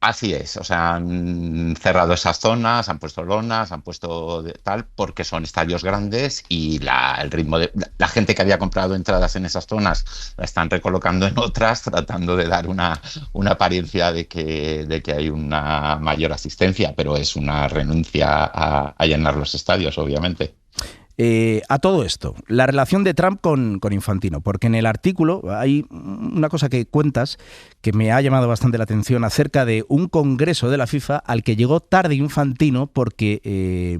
Así es, o sea, han cerrado esas zonas, han puesto lonas, han puesto tal, porque son estadios grandes y el ritmo de la gente que había comprado entradas en esas zonas la están recolocando en otras, tratando de dar una apariencia de que hay una mayor asistencia, pero es una renuncia a llenar los estadios, obviamente. A todo esto, la relación de Trump con Infantino, porque en el artículo hay una cosa que cuentas que me ha llamado bastante la atención acerca de un congreso de la FIFA al que llegó tarde Infantino porque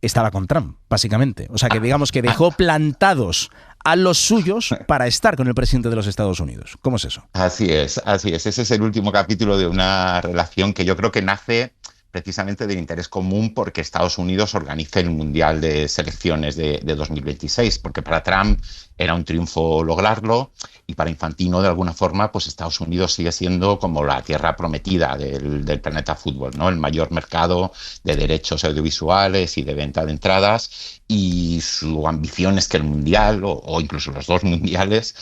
estaba con Trump, básicamente. O sea, que digamos que dejó plantados a los suyos para estar con el presidente de los Estados Unidos. ¿Cómo es eso? Así es. Ese es el último capítulo de una relación que yo creo que nace precisamente del interés común porque Estados Unidos organice el Mundial de Selecciones de 2026, porque para Trump era un triunfo lograrlo y para Infantino, de alguna forma, pues Estados Unidos sigue siendo como la tierra prometida del planeta fútbol, ¿no? El mayor mercado de derechos audiovisuales y de venta de entradas, y su ambición es que el Mundial o incluso los dos mundiales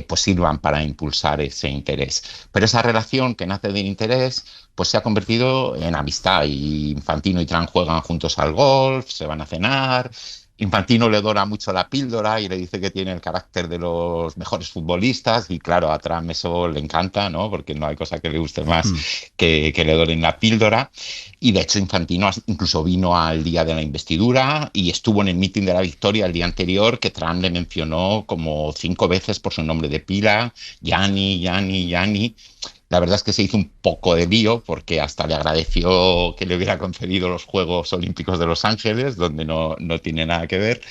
pues sirvan para impulsar ese interés. Pero esa relación que nace del interés pues se ha convertido en amistad y Infantino y Trump juegan juntos al golf, se van a cenar. Infantino le dora mucho la píldora y le dice que tiene el carácter de los mejores futbolistas, y claro, a Trump eso le encanta, ¿no? Porque no hay cosa que le guste más que le doren la píldora. Y de hecho Infantino incluso vino al día de la investidura y estuvo en el mitin de la victoria el día anterior, que Trump le mencionó como 5 veces por su nombre de pila, Gianni, Gianni, Gianni. La verdad es que se hizo un poco de lío porque hasta le agradeció que le hubiera concedido los Juegos Olímpicos de Los Ángeles, donde no tiene nada que ver.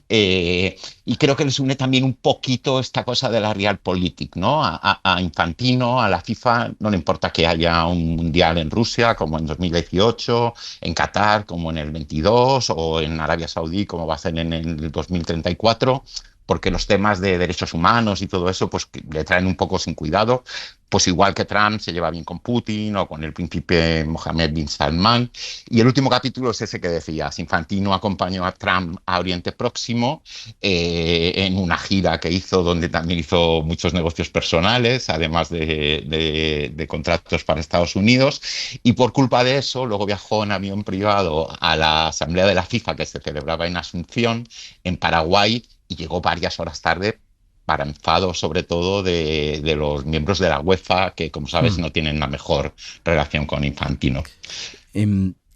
Y creo que les une también un poquito esta cosa de la realpolitik, ¿no? A Infantino, a la FIFA, no le importa que haya un mundial en Rusia como en 2018, en Qatar como en el 22 o en Arabia Saudí como va a ser en el 2034. Porque los temas de derechos humanos y todo eso pues le traen un poco sin cuidado, pues igual que Trump se lleva bien con Putin o con el príncipe Mohammed bin Salman. Y el último capítulo es ese que decías, Infantino acompañó a Trump a Oriente Próximo en una gira que hizo, donde también hizo muchos negocios personales, además de contratos para Estados Unidos, y por culpa de eso luego viajó en avión privado a la asamblea de la FIFA que se celebraba en Asunción, en Paraguay, y llegó varias horas tarde para enfado sobre todo de los miembros de la UEFA, que como sabes no tienen la mejor relación con Infantino.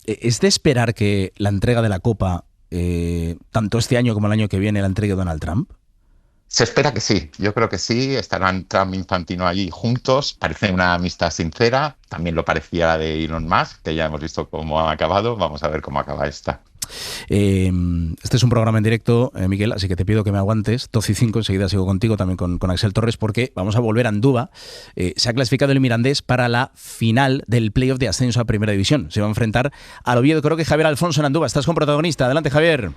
¿Es de esperar que la entrega de la Copa, tanto este año como el año que viene, la entregue Donald Trump? Se espera que sí, yo creo que sí, estarán Trump e Infantino allí juntos, parece una amistad sincera, también lo parecía la de Elon Musk, que ya hemos visto cómo ha acabado, vamos a ver cómo acaba esta. Este es un programa en directo, Miguel, así que te pido que me aguantes. 12:05, enseguida sigo contigo, también con Axel Torres, porque vamos a volver a Andúba. Se ha clasificado el Mirandés para la final del playoff de ascenso a Primera División. Se va a enfrentar al Oviedo. Creo que Javier Alfonso en Andúba. Estás con protagonista. Adelante, Javier.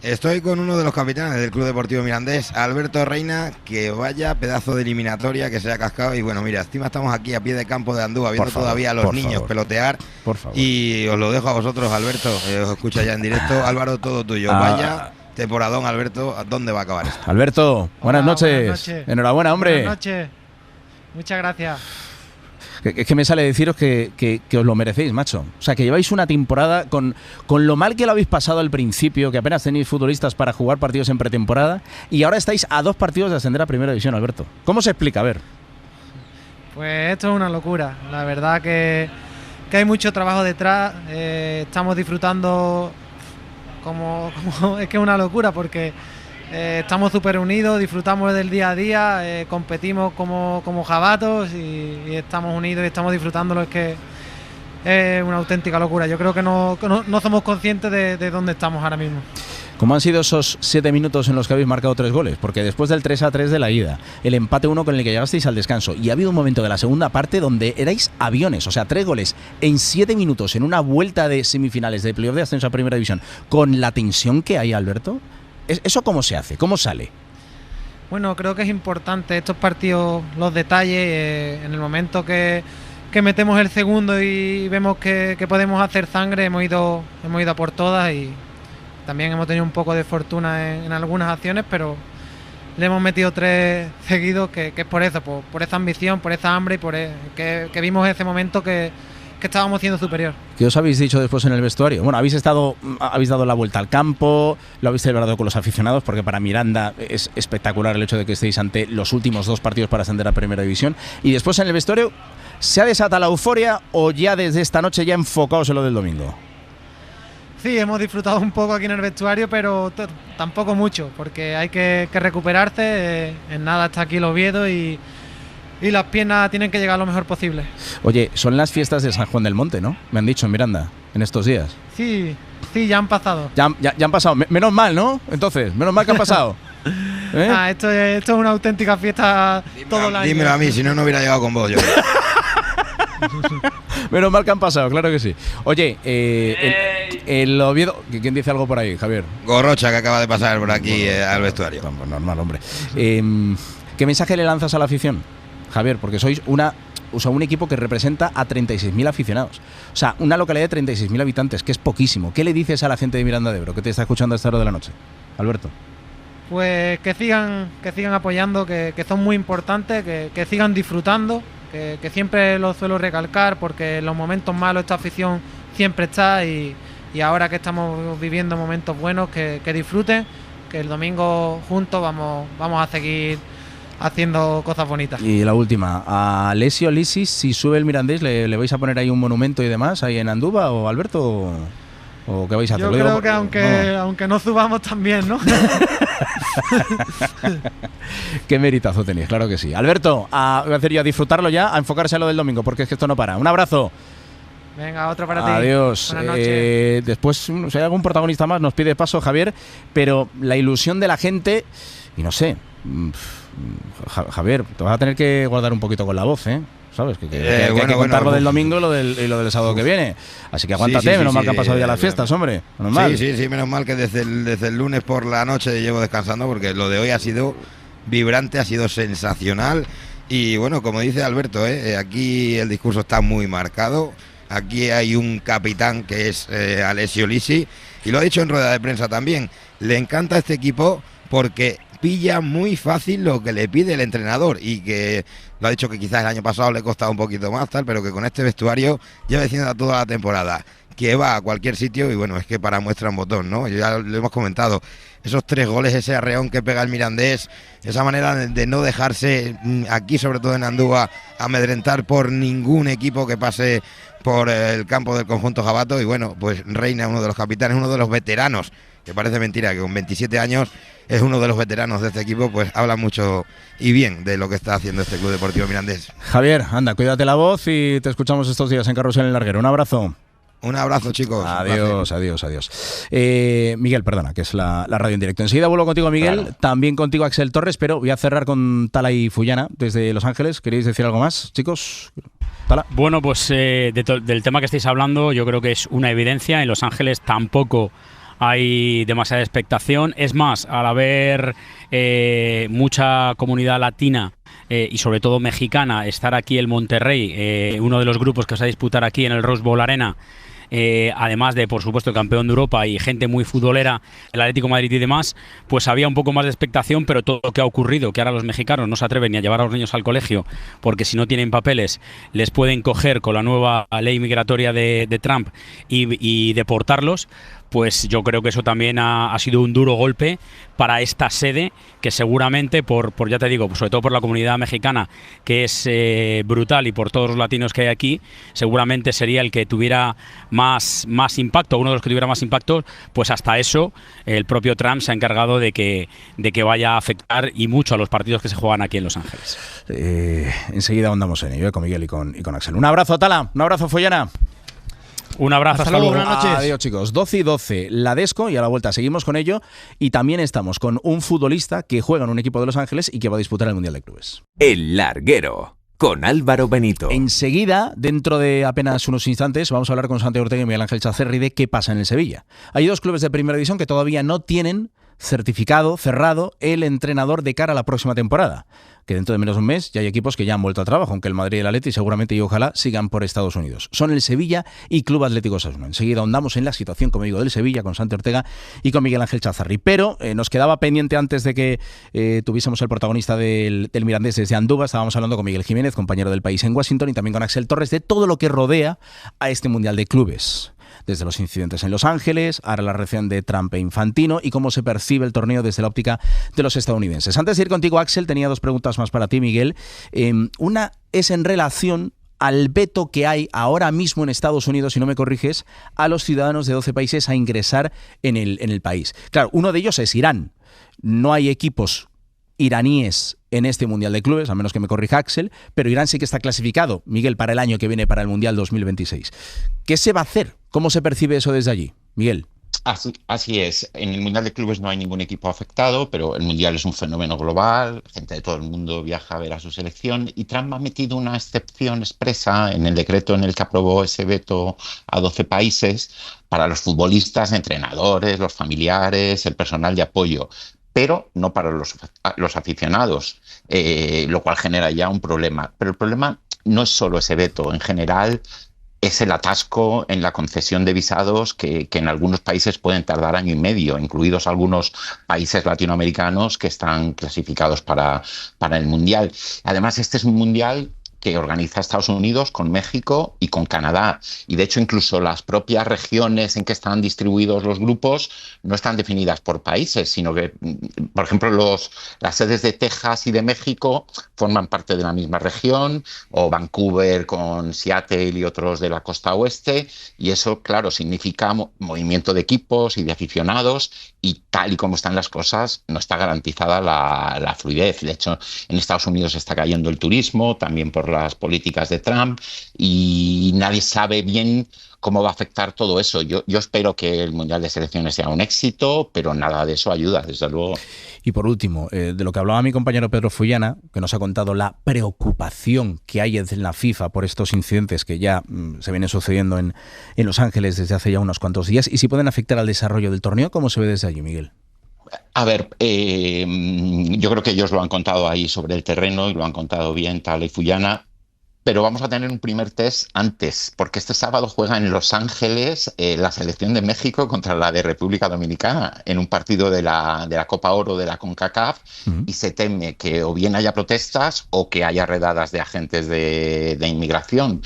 Estoy con uno de los capitanes del Club Deportivo Mirandés, Alberto Reina, que vaya pedazo de eliminatoria que se ha cascado. Y bueno, mira, encima estamos aquí a pie de campo de Andúba, viendo todavía a los niños pelotear. Por favor. Y os lo dejo a vosotros, Alberto, os escucha ya en directo. Álvaro, todo tuyo. Vaya temporadón, Alberto, ¿a dónde va a acabar esto? Alberto, buenas noches. Buenas noches. Enhorabuena, hombre. Buenas noches. Muchas gracias. Es que me sale deciros que os lo merecéis, macho. O sea, que lleváis una temporada con lo mal que lo habéis pasado al principio, que apenas tenéis futbolistas para jugar partidos en pretemporada, y ahora estáis a 2 partidos de ascender a Primera División, Alberto. ¿Cómo se explica? A ver. Pues esto es una locura. La verdad que hay mucho trabajo detrás. Estamos disfrutando como es que es una locura porque estamos súper unidos, disfrutamos del día a día, competimos como jabatos y estamos unidos y estamos disfrutándolo. Es que es una auténtica locura. Yo creo que no somos conscientes de dónde estamos ahora mismo. ¿Cómo han sido esos 7 minutos en los que habéis marcado 3 goles? Porque después del 3-3 de la ida, el empate 1 con el que llegasteis al descanso, y ha habido un momento de la segunda parte donde erais aviones, o sea, 3 goles en 7 minutos en una vuelta de semifinales de playoff de ascenso a Primera División, con la tensión que hay, Alberto. ¿Eso cómo se hace? ¿Cómo sale? Bueno, creo que es importante estos partidos, los detalles, en el momento que metemos el segundo y vemos que podemos hacer sangre, hemos ido a por todas, y también hemos tenido un poco de fortuna en algunas acciones, pero le hemos metido 3 seguidos, que es por eso, por esa ambición, por esa hambre y por que vimos ese momento que estábamos siendo superior. ¿Qué os habéis dicho después en el vestuario? Bueno, habéis dado la vuelta al campo, lo habéis celebrado con los aficionados, porque para Miranda es espectacular el hecho de que estéis ante los últimos 2 partidos para ascender a Primera División. Y después en el vestuario, ¿se ha desatado la euforia o ya desde esta noche ya enfocaos en lo del domingo? Sí, hemos disfrutado un poco aquí en el vestuario, pero tampoco mucho, porque hay que recuperarse. En nada está aquí el Oviedo y las piernas tienen que llegar lo mejor posible. Oye, son las fiestas de San Juan del Monte, ¿no? Me han dicho en Miranda, en estos días. Sí, ya han pasado. Ya han pasado. Menos mal, ¿no? Entonces, menos mal que han pasado. Esto es una auténtica fiesta todo el año. Dímelo a mí, si no hubiera llegado con vos yo. Menos mal que han pasado, claro que sí. Oye, el Oviedo... ¿Quién dice algo por ahí, Javier? Gorrocha, que acaba de pasar por aquí al vestuario. Normal, hombre. ¿Qué mensaje le lanzas a la afición, Javier? Porque sois un equipo que representa a 36.000 aficionados. O sea, una localidad de 36.000 habitantes, que es poquísimo. ¿Qué le dices a la gente de Miranda de Ebro que te está escuchando a esta hora de la noche, Alberto? Pues que sigan apoyando, que son muy importantes, que sigan disfrutando, que siempre lo suelo recalcar, porque en los momentos malos esta afición siempre está y y ahora que estamos viviendo momentos buenos, que disfruten, que el domingo juntos vamos a seguir haciendo cosas bonitas. Y la última, a Alessio Lisi, si sube el Mirandés, ¿le vais a poner ahí un monumento y demás ahí en Andúba o Alberto? ¿O qué vais a hacer? Yo creo que aunque no subamos también, ¿no? Qué meritazo tenéis, claro que sí. Alberto, voy a hacer yo a disfrutarlo ya, a enfocarse a lo del domingo, porque es que esto no para. Un abrazo. Venga, otro para ti. Adiós. Buenas noches. Después, si hay algún protagonista más, nos pide paso, Javier, pero la ilusión de la gente, y no sé, Javier, te vas a tener que guardar un poquito con la voz, ¿eh? ¿Sabes? Que hay que contar lo del domingo y lo del sábado que viene. Así que aguántate, menos mal que han pasado ya las fiestas, hombre. Menos mal. Sí, menos mal que desde el lunes por la noche llevo descansando, porque lo de hoy ha sido vibrante, ha sido sensacional. Y bueno, como dice Alberto, aquí el discurso está muy marcado. Aquí hay un capitán que es Alessio Lisi, y lo ha dicho en rueda de prensa también. Le encanta este equipo porque pilla muy fácil lo que le pide el entrenador, y que lo ha dicho que quizás el año pasado le costaba un poquito más, tal, pero que con este vestuario lleva diciendo toda la temporada que va a cualquier sitio, y bueno, es que para muestra un botón, ¿no? Ya lo hemos comentado, esos 3 goles, ese arreón que pega el Mirandés, esa manera de no dejarse aquí, sobre todo en Andúba, amedrentar por ningún equipo que pase por el campo del conjunto jabato. Y bueno, pues Reina, uno de los capitanes, uno de los veteranos, que parece mentira que con 27 años es uno de los veteranos de este equipo, pues habla mucho y bien de lo que está haciendo este Club Deportivo Mirandés. Javier, anda, cuídate la voz y te escuchamos estos días en Carrusel en el Larguero. Un abrazo. Un abrazo, chicos. Adiós. Miguel, perdona, que es la radio en directo. Enseguida vuelvo contigo, Miguel, claro. También contigo, Axel Torres, pero voy a cerrar con Tala y Fullana desde Los Ángeles. ¿Queréis decir algo más, chicos? Tala. Bueno, pues del tema que estáis hablando, yo creo que es una evidencia. En Los Ángeles tampoco hay demasiada expectación. Es más, al haber mucha comunidad latina y sobre todo mexicana, estar aquí el Monterrey, uno de los grupos que os va a disputar aquí en el Rose Bowl Arena, además de, por supuesto, el campeón de Europa y gente muy futbolera, el Atlético de Madrid y demás, pues había un poco más de expectación, pero todo lo que ha ocurrido, que ahora los mexicanos no se atreven ni a llevar a los niños al colegio, porque si no tienen papeles les pueden coger con la nueva ley migratoria de Trump y deportarlos, pues yo creo que eso también ha sido un duro golpe para esta sede, que seguramente, por ya te digo, sobre todo por la comunidad mexicana, que es brutal, y por todos los latinos que hay aquí, seguramente sería el que tuviera más impacto, uno de los que tuviera más impacto. Pues hasta eso el propio Trump se ha encargado de que vaya a afectar, y mucho, a los partidos que se juegan aquí en Los Ángeles. Enseguida andamos en ello, con Miguel y con Axel. Un abrazo, Tala, un abrazo, Follana. Un abrazo, hasta luego. Buenas noches. Adiós, chicos. 12:12, la Desco, y a la vuelta seguimos con ello. Y también estamos con un futbolista que juega en un equipo de Los Ángeles y que va a disputar el Mundial de Clubes. El Larguero, con Álvaro Benito. Enseguida, dentro de apenas unos instantes, vamos a hablar con Santiago Ortega y Miguel Ángel Chacerri de qué pasa en el Sevilla. Hay 2 clubes de primera división que todavía no tienen certificado, cerrado, el entrenador de cara a la próxima temporada, que dentro de menos de un mes ya hay equipos que ya han vuelto a trabajo, aunque el Madrid y el Atleti seguramente y ojalá sigan por Estados Unidos. Son el Sevilla y Club Atlético Osasuna. Enseguida ahondamos en la situación, como digo, del Sevilla con Santi Ortega y con Miguel Ángel Chazarri. Pero nos quedaba pendiente, antes de que tuviésemos el protagonista del Mirandés desde Andúba, estábamos hablando con Miguel Jiménez, compañero del País en Washington, y también con Axel Torres, de todo lo que rodea a este Mundial de Clubes. Desde los incidentes en Los Ángeles, ahora la reacción de Trump e Infantino, y cómo se percibe el torneo desde la óptica de los estadounidenses. Antes de ir contigo, Axel, tenía 2 preguntas más para ti, Miguel. Una es en relación al veto que hay ahora mismo en Estados Unidos, si no me corriges, a los ciudadanos de 12 países a ingresar en el país. Claro, uno de ellos es Irán. No hay equipos iraníes en este Mundial de Clubes, a menos que me corrija Axel, pero Irán sí que está clasificado, Miguel, para el año que viene, para el Mundial 2026. ¿Qué se va a hacer? ¿Cómo se percibe eso desde allí, Miguel? Así es. En el Mundial de Clubes no hay ningún equipo afectado, pero el Mundial es un fenómeno global, gente de todo el mundo viaja a ver a su selección, y Trump ha metido una excepción expresa en el decreto en el que aprobó ese veto a 12 países para los futbolistas, entrenadores, los familiares, el personal de apoyo, pero no para los aficionados, lo cual genera ya un problema. Pero el problema no es solo ese veto, en general es el atasco en la concesión de visados que en algunos países pueden tardar año y medio, incluidos algunos países latinoamericanos que están clasificados para el Mundial. Además, este es un Mundial que organiza Estados Unidos con México y con Canadá. Y de hecho incluso las propias regiones en que están distribuidos los grupos no están definidas por países, sino que, por ejemplo, las sedes de Texas y de México forman parte de la misma región, o Vancouver con Seattle y otros de la costa oeste, y eso, claro, significa movimiento de equipos y de aficionados, y tal y como están las cosas, no está garantizada la fluidez. De hecho, en Estados Unidos está cayendo el turismo, también por las políticas de Trump, y nadie sabe bien cómo va a afectar todo eso. Yo espero que el Mundial de Selecciones sea un éxito, pero nada de eso ayuda, desde luego. Y por último, de lo que hablaba mi compañero Pedro Fullana, que nos ha contado la preocupación que hay en la FIFA por estos incidentes que ya se vienen sucediendo en Los Ángeles desde hace ya unos cuantos días, y si pueden afectar al desarrollo del torneo, ¿cómo se ve desde allí, Miguel? A ver, yo creo que ellos lo han contado ahí sobre el terreno y lo han contado bien Tala y Fullana, pero vamos a tener un primer test antes, porque este sábado juega en Los Ángeles la selección de México contra la de República Dominicana en un partido de la Copa Oro de la CONCACAF, y se teme que o bien haya protestas o que haya redadas de agentes de inmigración.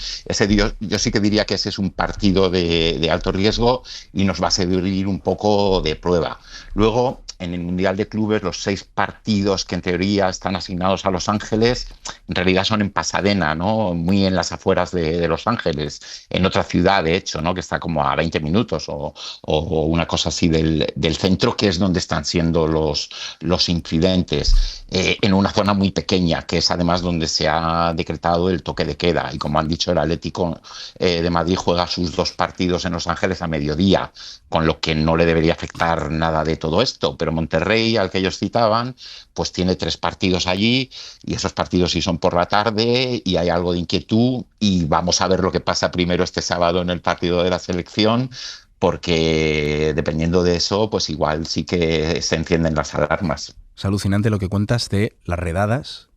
Yo sí que diría que ese es un partido de alto riesgo y nos va a servir un poco de prueba. Luego, en el Mundial de Clubes, los 6 partidos que en teoría están asignados a Los Ángeles, en realidad son en Pasadena, ¿no? Muy en las afueras de Los Ángeles, en otra ciudad, de hecho, ¿no? Que está como a 20 minutos o una cosa así del centro, que es donde están siendo los incidentes, en una zona muy pequeña, que es además donde se ha decretado el toque de queda. Y como han dicho, el Atlético de Madrid juega sus 2 partidos en Los Ángeles a mediodía, con lo que no le debería afectar nada de todo esto. Pero Monterrey, al que ellos citaban, pues tiene 3 partidos allí, y esos partidos sí son por la tarde y hay algo de inquietud, y vamos a ver lo que pasa primero este sábado en el partido de la selección, porque dependiendo de eso, pues igual sí que se encienden las alarmas. Es alucinante lo que cuentas de las redadas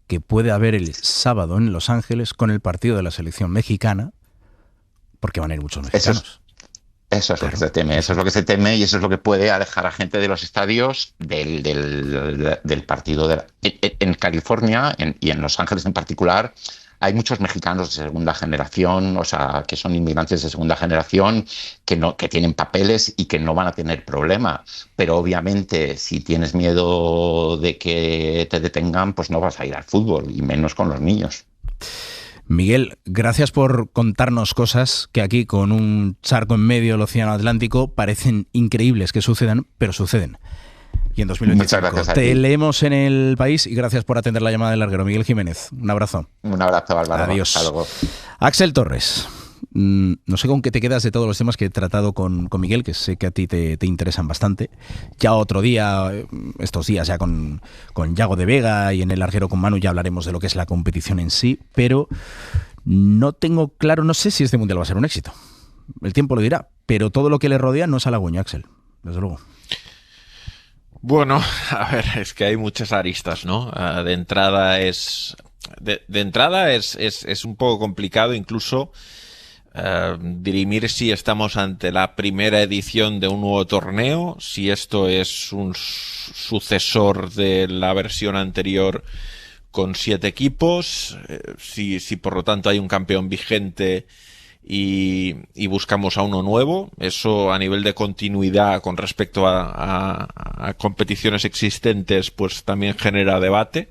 que puede haber el sábado en Los Ángeles con el partido de la selección mexicana, porque van a ir muchos mexicanos. Eso es, claro, lo que se teme, eso es lo que se teme, y eso es lo que puede alejar a gente de los estadios del partido. En California y en Los Ángeles en particular hay muchos mexicanos de segunda generación, o sea, que son inmigrantes de segunda generación, que tienen papeles y que no van a tener problema. Pero obviamente, si tienes miedo de que te detengan, pues no vas a ir al fútbol, y menos con los niños. Miguel, gracias por contarnos cosas que aquí, con un charco en medio del Océano Atlántico, parecen increíbles que sucedan, pero suceden. Y en 2025 te leemos en El País, y gracias por atender la llamada del larguero. Miguel Jiménez, un abrazo. Un abrazo, Álvaro. Adiós. Hasta luego. Axel Torres, no sé con qué te quedas de todos los temas que he tratado con Miguel, que sé que a ti te interesan bastante. Ya otro día, estos días ya con Yago de Vega y en El Larguero con Manu, ya hablaremos de lo que es la competición en sí, pero no tengo claro, no sé si este Mundial va a ser un éxito. El tiempo lo dirá, pero todo lo que le rodea no es halagüeño, Axel, desde luego. Bueno, a ver, es que hay muchas aristas, ¿no? De entrada es un poco complicado incluso dirimir si estamos ante la primera edición de un nuevo torneo, si esto es un sucesor de la versión anterior con 7 equipos, si por lo tanto hay un campeón vigente y buscamos a uno nuevo. Eso a nivel de continuidad con respecto a competiciones existentes, pues también genera debate.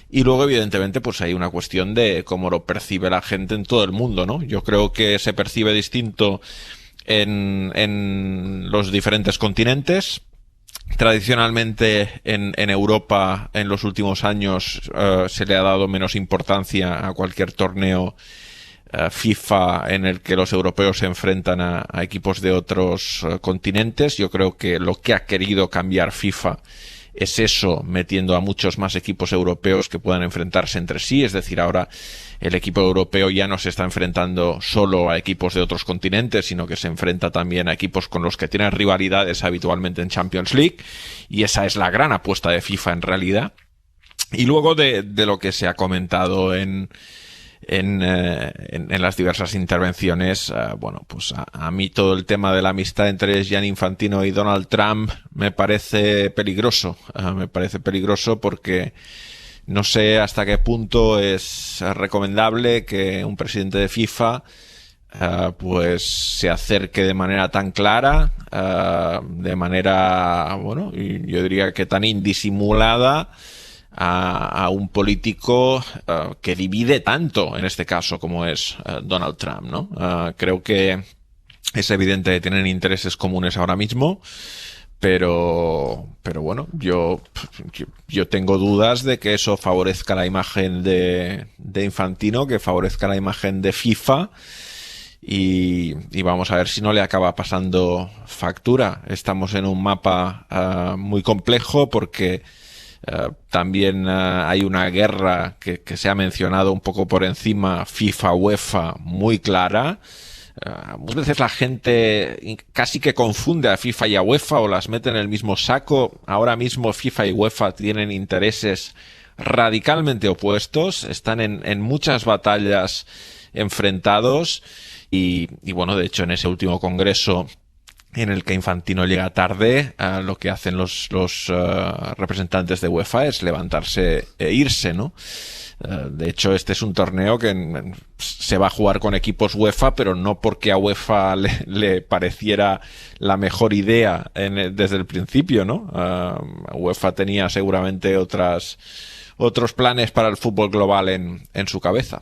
Y luego, evidentemente, pues hay una cuestión de cómo lo percibe la gente en todo el mundo, ¿no? Yo creo que se percibe distinto en los diferentes continentes. Tradicionalmente en Europa, en los últimos años, se le ha dado menos importancia a cualquier torneo FIFA en el que los europeos se enfrentan a equipos de otros continentes. Yo creo que lo que ha querido cambiar FIFA es eso, metiendo a muchos más equipos europeos que puedan enfrentarse entre sí. Es decir, ahora el equipo europeo ya no se está enfrentando solo a equipos de otros continentes, sino que se enfrenta también a equipos con los que tienen rivalidades habitualmente en Champions League, y esa es la gran apuesta de FIFA en realidad. Y luego de lo que se ha comentado en las diversas intervenciones, bueno, pues a mí todo el tema de la amistad entre Gianni Infantino y Donald Trump me parece peligroso. Me parece peligroso porque No sé hasta qué punto es recomendable que un presidente de FIFA pues se acerque de manera tan clara, de manera, bueno, yo diría que tan indisimulada a un político que divide tanto, en este caso, como es Donald Trump, ¿no? Creo que es evidente que tienen intereses comunes ahora mismo, pero bueno, yo tengo dudas de que eso favorezca la imagen de Infantino, que favorezca la imagen de FIFA. Y vamos a ver si no le acaba pasando factura. Estamos en un mapa muy complejo porque también hay una guerra que se ha mencionado un poco por encima, FIFA-UEFA, muy clara. Muchas veces la gente casi que confunde a FIFA y a UEFA o las mete en el mismo saco. Ahora mismo FIFA y UEFA tienen intereses radicalmente opuestos, están en muchas batallas enfrentados. Y bueno, de hecho, en ese último congreso en el que Infantino llega tarde, lo que hacen los representantes de UEFA es levantarse e irse, ¿no? De hecho, este es un torneo que se va a jugar con equipos UEFA, pero no porque a UEFA le pareciera la mejor idea desde el principio, ¿no? UEFA tenía seguramente otros planes para el fútbol global en su cabeza.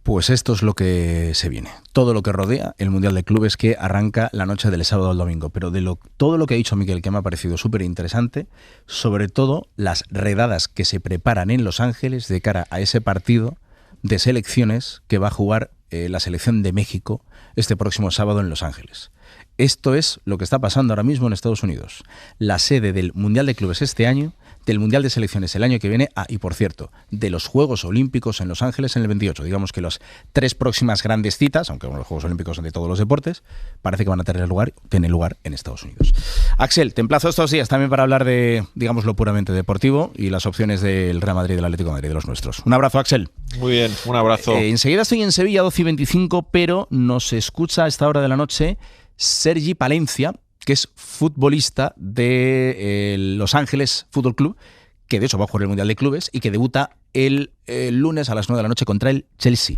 Pues esto es lo que se viene. Todo lo que rodea el Mundial de Clubes que arranca la noche del sábado al domingo. Pero todo lo que ha dicho Miquel, que me ha parecido súper interesante, sobre todo las redadas que se preparan en Los Ángeles de cara a ese partido de selecciones que va a jugar la selección de México este próximo sábado en Los Ángeles. Esto es lo que está pasando ahora mismo en Estados Unidos. La sede del Mundial de Clubes este año, del Mundial de Selecciones el año que viene, y por cierto, de los Juegos Olímpicos en Los Ángeles en el 28. Digamos que las 3 próximas grandes citas, aunque los Juegos Olímpicos son de todos los deportes, parece que van a tener lugar en Estados Unidos. Axel, te emplazo estos días también para hablar de, digamos, lo puramente deportivo y las opciones del Real Madrid y del Atlético de Madrid, de los nuestros. Un abrazo, Axel. Muy bien, un abrazo. Enseguida estoy en Sevilla, 12:25, pero nos escucha a esta hora de la noche Sergi Palencia, que es futbolista de Los Ángeles Fútbol Club, que de hecho va a jugar el Mundial de Clubes y que debuta el lunes a las 9 de la noche contra el Chelsea.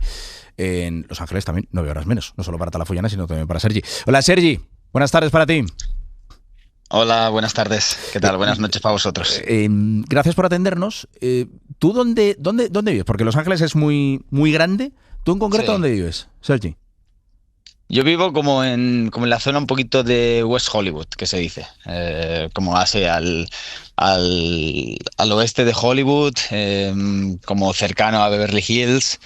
En Los Ángeles también 9 horas menos, no solo para Talafollana, sino también para Sergi. Hola Sergi, buenas tardes para ti. Hola, buenas tardes. ¿Qué tal? Buenas noches para vosotros. Gracias por atendernos. ¿Tú dónde vives? Porque Los Ángeles es muy, muy grande. ¿Tú en concreto Sí. dónde vives, Sergi? Yo vivo como en la zona un poquito de West Hollywood, que se dice, como hace al oeste de Hollywood, como cercano a Beverly Hills,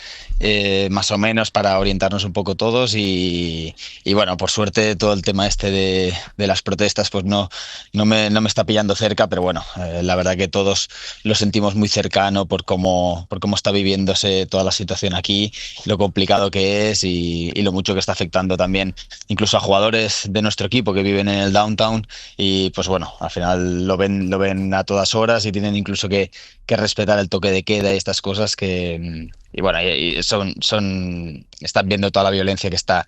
más o menos para orientarnos un poco todos y bueno, por suerte todo el tema este de las protestas pues no me está pillando cerca, pero bueno, la verdad que todos lo sentimos muy cercano por cómo está viviéndose toda la situación aquí, lo complicado que es y lo mucho que está afectando también incluso a jugadores de nuestro equipo que viven en el downtown y pues bueno, al final lo ven a todas horas y tienen incluso que respetar el toque de queda y estas cosas y bueno, y están viendo toda la violencia que está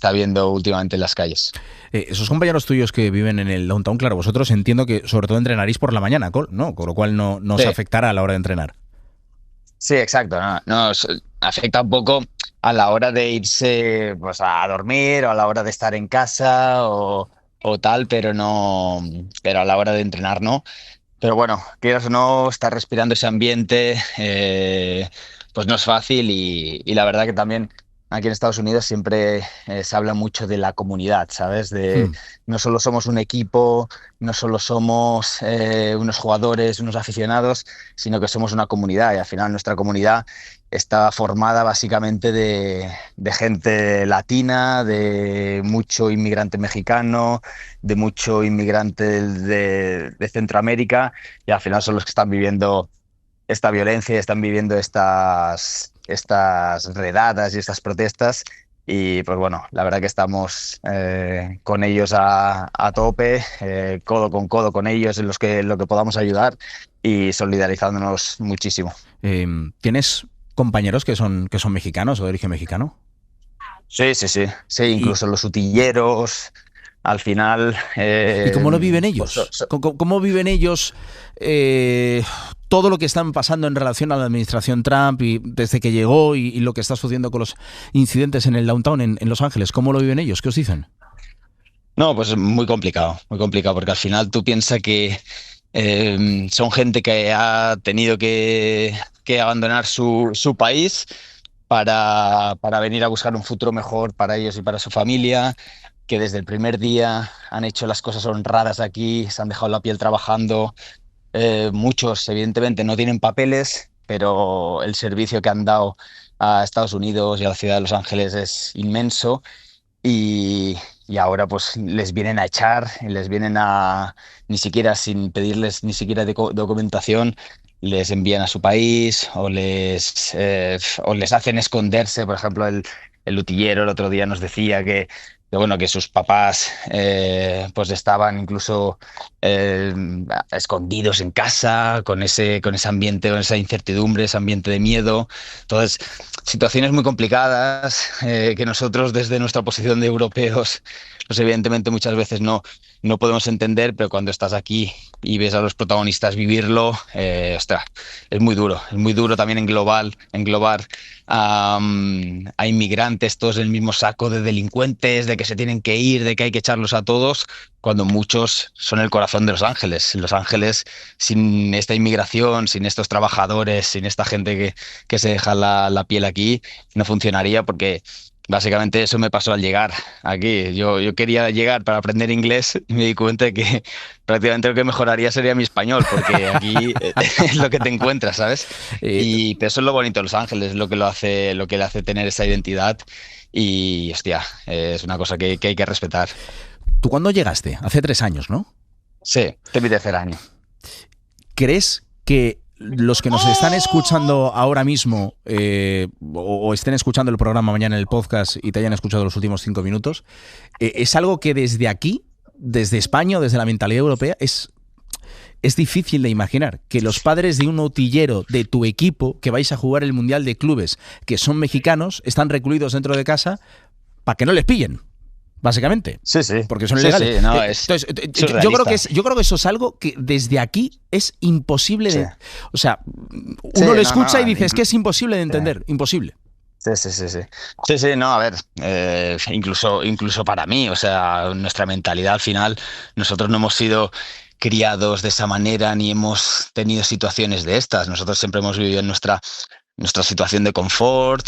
habiendo últimamente en las calles. Esos compañeros tuyos que viven en el downtown, claro, vosotros entiendo que sobre todo entrenaréis por la mañana, ¿no? Con lo cual no os Sí. afectará a la hora de entrenar. Sí, exacto. No, afecta un poco a la hora de irse pues, a dormir o a la hora de estar en casa o tal, pero a la hora de entrenar no. Pero bueno, quieras o no, estar respirando ese ambiente pues no es fácil y la verdad que también aquí en Estados Unidos siempre se habla mucho de la comunidad, ¿sabes? No solo somos un equipo, no solo somos unos jugadores, unos aficionados, sino que somos una comunidad y al final nuestra comunidad está formada básicamente de gente latina, de mucho inmigrante mexicano, de mucho inmigrante de Centroamérica y al final son los que están viviendo esta violencia y están viviendo estas redadas y estas protestas y pues bueno, la verdad que estamos con ellos a tope, codo con codo con ellos en lo que podamos ayudar y solidarizándonos muchísimo. ¿Tienes compañeros que son mexicanos o de origen mexicano? Sí, incluso los utilleros, al final... ¿Y cómo lo viven ellos? ¿Cómo viven ellos todo lo que están pasando en relación a la administración Trump y desde que llegó y lo que está sucediendo con los incidentes en el downtown en Los Ángeles. ¿Cómo lo viven ellos? ¿Qué os dicen? No, pues muy complicado, porque al final tú piensas que son gente que ha tenido que abandonar su país para venir a buscar un futuro mejor para ellos y para su familia, que desde el primer día han hecho las cosas honradas aquí, se han dejado la piel trabajando. Muchos, evidentemente, no tienen papeles, pero el servicio que han dado a Estados Unidos y a la ciudad de Los Ángeles es inmenso. Y ahora pues les vienen a echar, les vienen a, ni siquiera sin pedirles ni siquiera documentación, les envían a su país o les hacen esconderse. Por ejemplo, el utillero el otro día nos decía que sus papás pues estaban incluso escondidos en casa con ese ambiente, con esa incertidumbre, ese ambiente de miedo. Entonces, situaciones muy complicadas que nosotros desde nuestra posición de europeos, pues evidentemente muchas veces no podemos entender, pero cuando estás aquí y ves a los protagonistas vivirlo, ostras, es muy duro también englobar a inmigrantes todos en el mismo saco de delincuentes, de que se tienen que ir, de que hay que echarlos a todos, cuando muchos son el corazón de Los Ángeles. Los Ángeles, sin esta inmigración, sin estos trabajadores, sin esta gente que se deja la piel aquí, no funcionaría, porque básicamente eso me pasó al llegar aquí. Yo quería llegar para aprender inglés y me di cuenta de que prácticamente lo que mejoraría sería mi español, porque aquí es lo que te encuentras, ¿sabes? Pero eso es lo bonito de Los Ángeles, lo que le hace tener esa identidad. Y, hostia, es una cosa que hay que respetar. ¿Tú cuándo llegaste? Hace 3 años, ¿no? Sí, este es mi tercer año. ¿Crees que los que nos están escuchando ahora mismo o estén escuchando el programa mañana en el podcast y te hayan escuchado los últimos 5 minutos, es algo que desde aquí, desde España o desde la mentalidad europea, es difícil de imaginar que los padres de un utillero de tu equipo que vais a jugar el Mundial de Clubes, que son mexicanos, están recluidos dentro de casa para que no les pillen? Básicamente. Sí. Porque son ilegales. Sí, no, entonces, yo creo que eso es algo que desde aquí es imposible de... O sea, uno lo escucha y dice, es que es imposible de entender. Imposible. Sí, no, a ver, incluso para mí, o sea, nuestra mentalidad al final, nosotros no hemos sido criados de esa manera ni hemos tenido situaciones de estas. Nosotros siempre hemos vivido en nuestra situación de confort,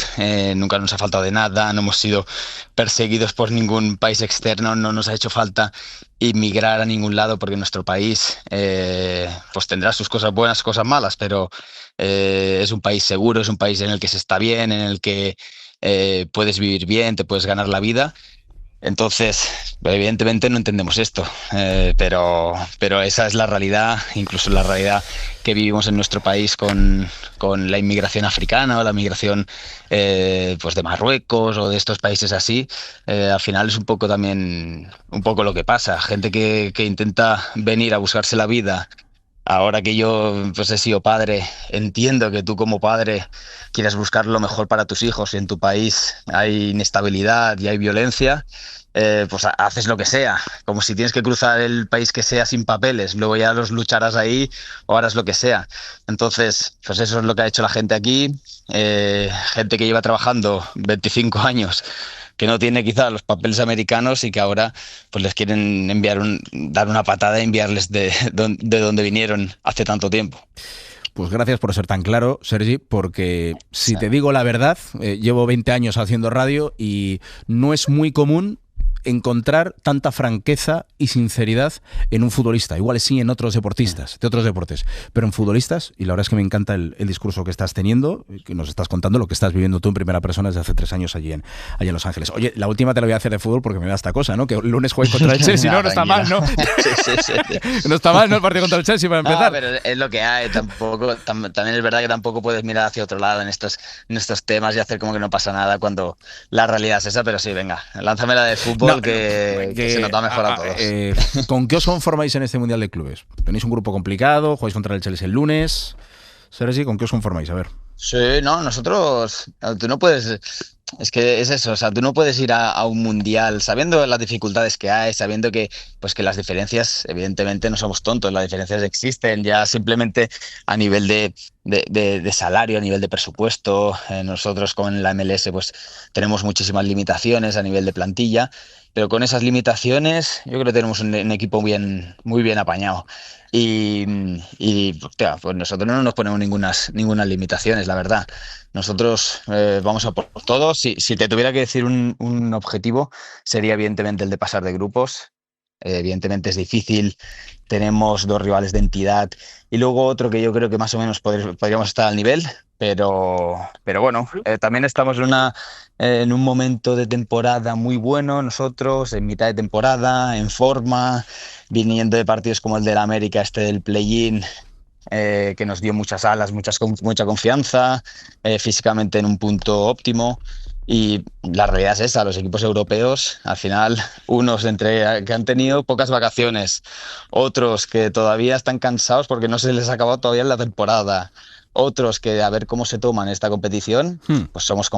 nunca nos ha faltado de nada, no hemos sido perseguidos por ningún país externo, no nos ha hecho falta inmigrar a ningún lado, porque nuestro país pues tendrá sus cosas buenas, cosas malas, pero es un país seguro, es un país en el que se está bien, en el que puedes vivir bien, te puedes ganar la vida. Entonces, evidentemente no entendemos esto, pero esa es la realidad, incluso la realidad que vivimos en nuestro país con la inmigración africana o la migración pues de Marruecos o de estos países así. Al final es un poco lo que pasa, gente que intenta venir a buscarse la vida. Ahora que yo pues he sido padre, entiendo que tú como padre quieres buscar lo mejor para tus hijos y en tu país hay inestabilidad y hay violencia, pues haces lo que sea, como si tienes que cruzar el país que sea sin papeles, luego ya los lucharás ahí o harás lo que sea. Entonces, pues eso es lo que ha hecho la gente aquí, gente que lleva trabajando 25 años, que no tiene quizá los papeles americanos y que ahora pues les quieren dar una patada e enviarles de donde vinieron hace tanto tiempo. Pues gracias por ser tan claro, Sergi, porque si te digo la verdad, llevo 20 años haciendo radio y no es muy común encontrar tanta franqueza y sinceridad en un futbolista. Igual sí en otros deportistas, de otros deportes, pero en futbolistas, y la verdad es que me encanta el discurso que estás teniendo, que nos estás contando lo que estás viviendo tú en primera persona desde hace 3 años allí en Los Ángeles. Oye, la última te la voy a hacer de fútbol porque me da esta cosa, ¿no? Que el lunes juegues contra el Chelsea, no está mal, ¿no? Sí. No está mal, ¿no? El partido contra el Chelsea para empezar. No, pero es lo que hay. También es verdad que tampoco puedes mirar hacia otro lado en estos temas y hacer como que no pasa nada cuando la realidad es esa, pero sí, venga, lánzame la de fútbol. Que se nos va mejor a todos. ¿Con qué os conformáis en este Mundial de Clubes? ¿Tenéis un grupo complicado? ¿Jugáis contra el Chelsea el lunes? Sergi, ¿con qué os conformáis? A ver. Sí, no, nosotros... Tú no puedes es que es eso, o sea, tú no puedes ir a un mundial sabiendo las dificultades que hay, sabiendo que, pues que las diferencias, evidentemente no somos tontos, las diferencias existen ya simplemente a nivel de salario, a nivel de presupuesto. Nosotros con la MLS pues tenemos muchísimas limitaciones a nivel de plantilla, pero con esas limitaciones yo creo que tenemos un equipo muy bien apañado. Y pues nosotros no nos ponemos ninguna limitaciones, la verdad. Nosotros vamos a por todo. Si te tuviera que decir un objetivo, sería evidentemente el de pasar de grupos. Evidentemente es difícil, tenemos 2 rivales de entidad y luego otro que yo creo que más o menos podríamos estar al nivel, pero bueno, también estamos en un momento de temporada muy bueno nosotros, en mitad de temporada, en forma, viniendo de partidos como el del América, del play-in, que nos dio muchas alas, mucha confianza, físicamente en un punto óptimo. Y la realidad es esa, los equipos europeos, al final, unos que han tenido pocas vacaciones, otros que todavía están cansados porque no se les ha acabado todavía la temporada, otros que a ver cómo se toman esta competición, pues somos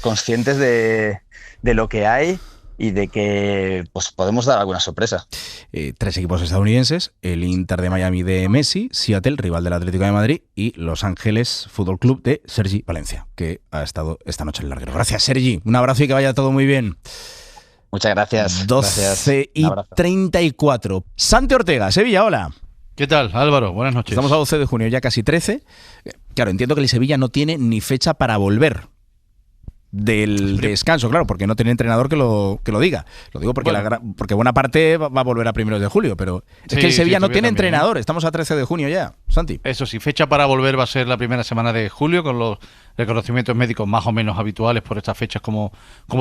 conscientes de lo que hay y de que pues podemos dar alguna sorpresa. 3 equipos estadounidenses, el Inter de Miami de Messi, Seattle, rival del Atlético de Madrid, y Los Ángeles Fútbol Club de Sergi Valencia, que ha estado esta noche en el larguero. Gracias, Sergi. Un abrazo y que vaya todo muy bien. Muchas gracias. 12:34. Santi Ortega, Sevilla, hola. ¿Qué tal, Álvaro? Buenas noches. Estamos a 12 de junio, ya casi 13. Claro, entiendo que el Sevilla no tiene ni fecha para volver del descanso, claro, porque no tiene entrenador que lo diga. Lo digo porque, porque buena parte va a volver a primeros de julio, pero es que el Sevilla no tiene entrenador. Estamos a 13 de junio ya, Santi. Eso sí, fecha para volver va a ser la primera semana de julio, con los reconocimientos médicos más o menos habituales por estas fechas, como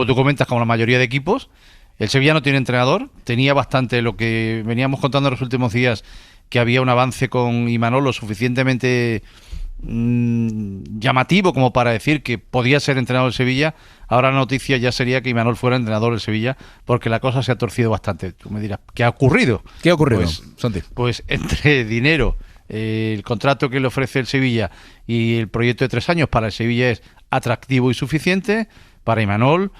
tú comentas, como la mayoría de equipos. El Sevilla no tiene entrenador, tenía bastante lo que veníamos contando en los últimos días, que había un avance con Imanol lo suficientemente llamativo como para decir que podía ser entrenador del Sevilla. Ahora la noticia ya sería que Imanol fuera entrenador del Sevilla, porque la cosa se ha torcido bastante. Tú me dirás, ¿qué ha ocurrido? ¿Qué ha ocurrido, Santi? Pues entre dinero, el contrato que le ofrece el Sevilla y el proyecto de 3 años para el Sevilla es atractivo y suficiente. Para Imanol,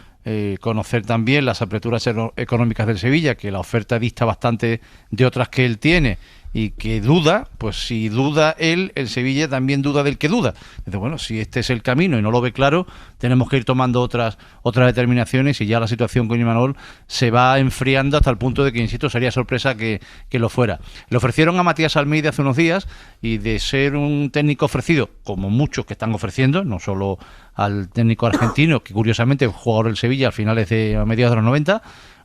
conocer también las aperturas económicas del Sevilla, que la oferta dista bastante de otras que él tiene, y que duda, pues si duda él, el Sevilla también duda del que duda. Dice, bueno, si este es el camino y no lo ve claro, tenemos que ir tomando otras determinaciones, y ya la situación con Imanol se va enfriando hasta el punto de que, insisto, sería sorpresa que lo fuera. Le ofrecieron a Matías Almeida hace unos días, y de ser un técnico ofrecido, como muchos que están ofreciendo, no solo al técnico argentino, que curiosamente es jugador del Sevilla a mediados de los 90,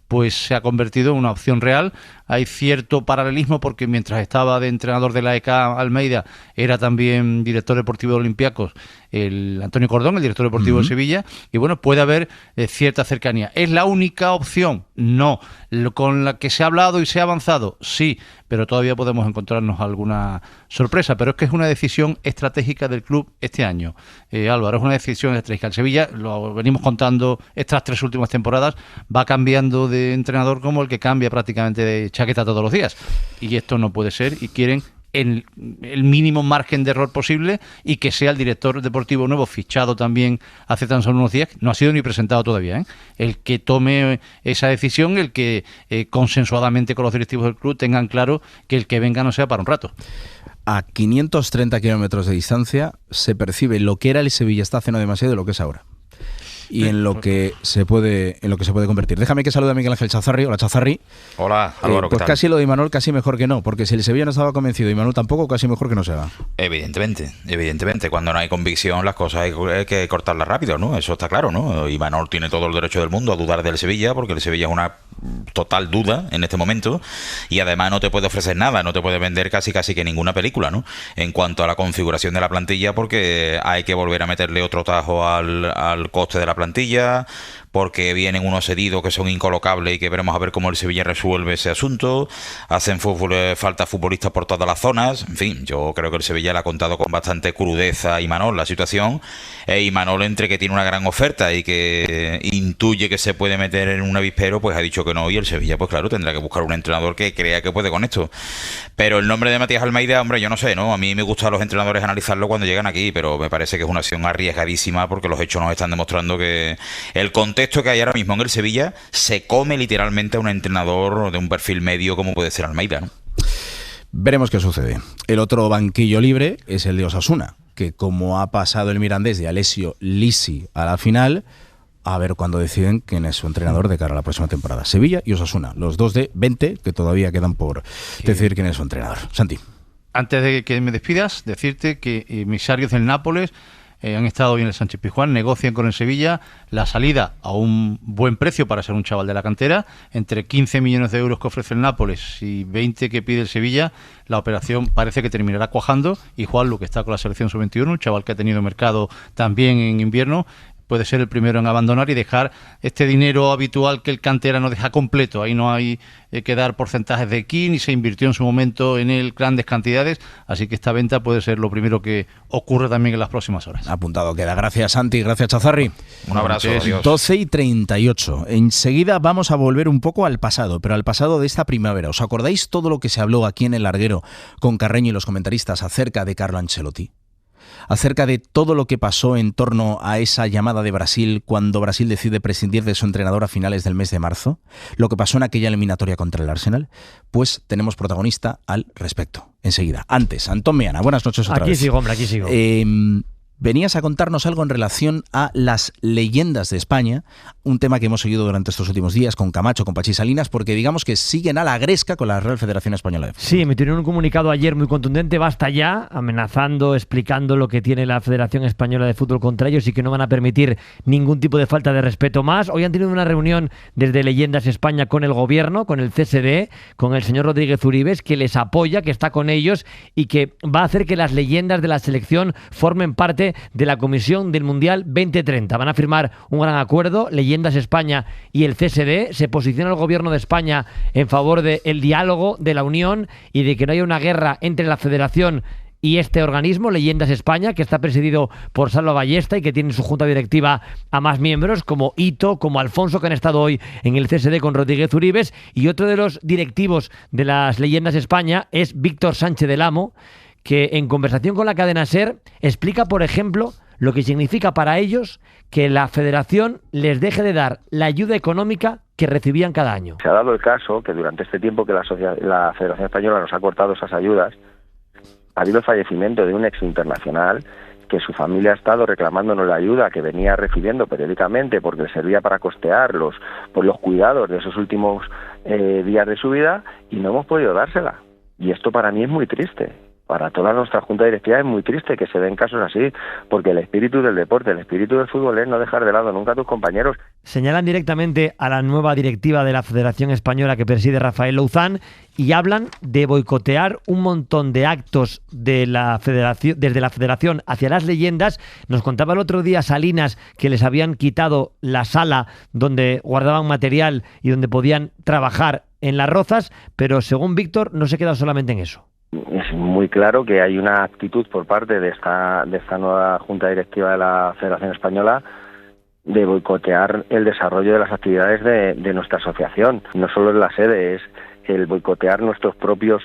pues se ha convertido en una opción real. Hay cierto paralelismo porque mientras estaba de entrenador de la AEK Almeida, era también director deportivo de Olympiacos el Antonio Cordón, el director deportivo de Sevilla, y bueno, puede haber cierta cercanía. ¿Es la única opción? No. ¿Con la que se ha hablado y se ha avanzado? Sí, pero todavía podemos encontrarnos alguna sorpresa. Pero es que es una decisión estratégica del club este año, Álvaro, es una decisión estratégica. El Sevilla, lo venimos contando estas 3 últimas temporadas, va cambiando de entrenador como el que cambia prácticamente de chaqueta todos los días, y esto no puede ser, y quieren el mínimo margen de error posible, y que sea el director deportivo nuevo, fichado también hace tan solo unos días, no ha sido ni presentado todavía, el que tome esa decisión, el que consensuadamente con los directivos del club tengan claro que el que venga no sea para un rato. A 530 kilómetros de distancia se percibe lo que era el Sevilla hasta hace no demasiado de lo que es ahora, y en lo que se puede convertir. Déjame que salude a Miguel Ángel Chazarri. Hola, Chazarri. Hola, Álvaro, ¿qué pues tal? Casi lo de Imanol, casi mejor que no, porque si el Sevilla no estaba convencido y Imanol tampoco, casi mejor que no se haga. Evidentemente, cuando no hay convicción las cosas hay que cortarlas rápido, ¿no? Eso está claro, ¿no? Imanol tiene todo el derecho del mundo a dudar del Sevilla, porque el Sevilla es una total duda en este momento, y además no te puede ofrecer nada, no te puede vender casi que ninguna película, ¿no? En cuanto a la configuración de la plantilla, porque hay que volver a meterle otro tajo al coste de la plantilla, porque vienen unos cedidos que son incolocables y que veremos a ver cómo el Sevilla resuelve ese asunto. Hacen falta futbolistas por todas las zonas. En fin, yo creo que el Sevilla le ha contado con bastante crudeza a Imanol la situación. Imanol, entre que tiene una gran oferta y que intuye que se puede meter en un avispero, pues ha dicho que no, y el Sevilla, pues claro, tendrá que buscar un entrenador que crea que puede con esto. Pero el nombre de Matías Almeida, hombre, yo no sé, ¿no? A mí me gusta a los entrenadores analizarlo cuando llegan aquí, pero me parece que es una acción arriesgadísima porque los hechos nos están demostrando que el contexto que hay ahora mismo en el Sevilla se come literalmente a un entrenador de un perfil medio como puede ser Almeida, ¿no? Veremos qué sucede. El otro banquillo libre es el de Osasuna, que como ha pasado el Mirandés de Alessio Lisi a la final, a ver cuándo deciden quién es su entrenador de cara a la próxima temporada. Sevilla y Osasuna, los dos de 20 que todavía quedan por decidir quién es su entrenador. Santi. Antes de que me despidas, decirte que emisarios del Nápoles han estado hoy en el Sánchez Pizjuán, negocian con el Sevilla la salida a un buen precio para ser un chaval de la cantera, entre 15 millones de euros que ofrece el Nápoles y 20 que pide el Sevilla. La operación parece que terminará cuajando y Juanlu, que está con la selección sub-21, un chaval que ha tenido mercado también en invierno, puede ser el primero en abandonar y dejar este dinero habitual que el canterano deja completo. Ahí no hay que dar porcentajes de aquí, ni se invirtió en su momento en él grandes cantidades, así que esta venta puede ser lo primero que ocurre también en las próximas horas. Apuntado queda. Gracias, Santi. Gracias, Chazarri. Un abrazo. Adiós. 12:38. Enseguida vamos a volver un poco al pasado, pero al pasado de esta primavera. ¿Os acordáis todo lo que se habló aquí en El Larguero con Carreño y los comentaristas acerca de Carlo Ancelotti? Acerca de todo lo que pasó en torno a esa llamada de Brasil cuando Brasil decide prescindir de su entrenador a finales del mes de marzo, lo que pasó en aquella eliminatoria contra el Arsenal, pues tenemos protagonista al respecto. Enseguida. Antes, Antón Meana, buenas noches otra vez. Aquí sigo, hombre, aquí sigo. Venías a contarnos algo en relación a las leyendas de España, un tema que hemos seguido durante estos últimos días con Camacho, con Pachí Salinas, porque digamos que siguen a la gresca con la Real Federación Española de Fútbol. Sí, emitieron un comunicado ayer muy contundente, basta ya, amenazando, explicando lo que tiene la Federación Española de Fútbol contra ellos y que no van a permitir ningún tipo de falta de respeto más. Hoy han tenido una reunión desde Leyendas España con el gobierno, con el CSD, con el señor Rodríguez Uribes, que les apoya, que está con ellos y que va a hacer que las leyendas de la selección formen parte de la Comisión del Mundial 2030. Van a firmar un gran acuerdo, Leyendas España y el CSD. Se posiciona el gobierno de España en favor del diálogo, de la unión y de que no haya una guerra entre la Federación y este organismo, Leyendas España, que está presidido por Salva Ballesta y que tiene en su junta directiva a más miembros como Ito, como Alfonso, que han estado hoy en el CSD con Rodríguez Uribes. Y otro de los directivos de las Leyendas España es Víctor Sánchez del Amo, que en conversación con la cadena SER explica, por ejemplo, lo que significa para ellos que la Federación les deje de dar la ayuda económica que recibían cada año. Se ha dado el caso que durante este tiempo que la Federación Española nos ha cortado esas ayudas, ha habido el fallecimiento de un ex internacional que su familia ha estado reclamándonos la ayuda que venía recibiendo periódicamente porque le servía para costear los cuidados de esos últimos días de su vida y no hemos podido dársela. Y esto para mí es muy triste. Para toda nuestra junta directiva es muy triste que se den casos así, porque el espíritu del deporte, el espíritu del fútbol es no dejar de lado nunca a tus compañeros. Señalan directamente a la nueva directiva de la Federación Española que preside Rafael Louzán y hablan de boicotear un montón de actos de la Federación, desde la Federación hacia las leyendas. Nos contaba el otro día Salinas que les habían quitado la sala donde guardaban material y donde podían trabajar en Las Rozas, pero según Víctor no se queda solamente en eso. Es muy claro que hay una actitud por parte de esta nueva junta directiva de la Federación Española de boicotear el desarrollo de las actividades de nuestra asociación. No solo es la sede, es el boicotear nuestros propios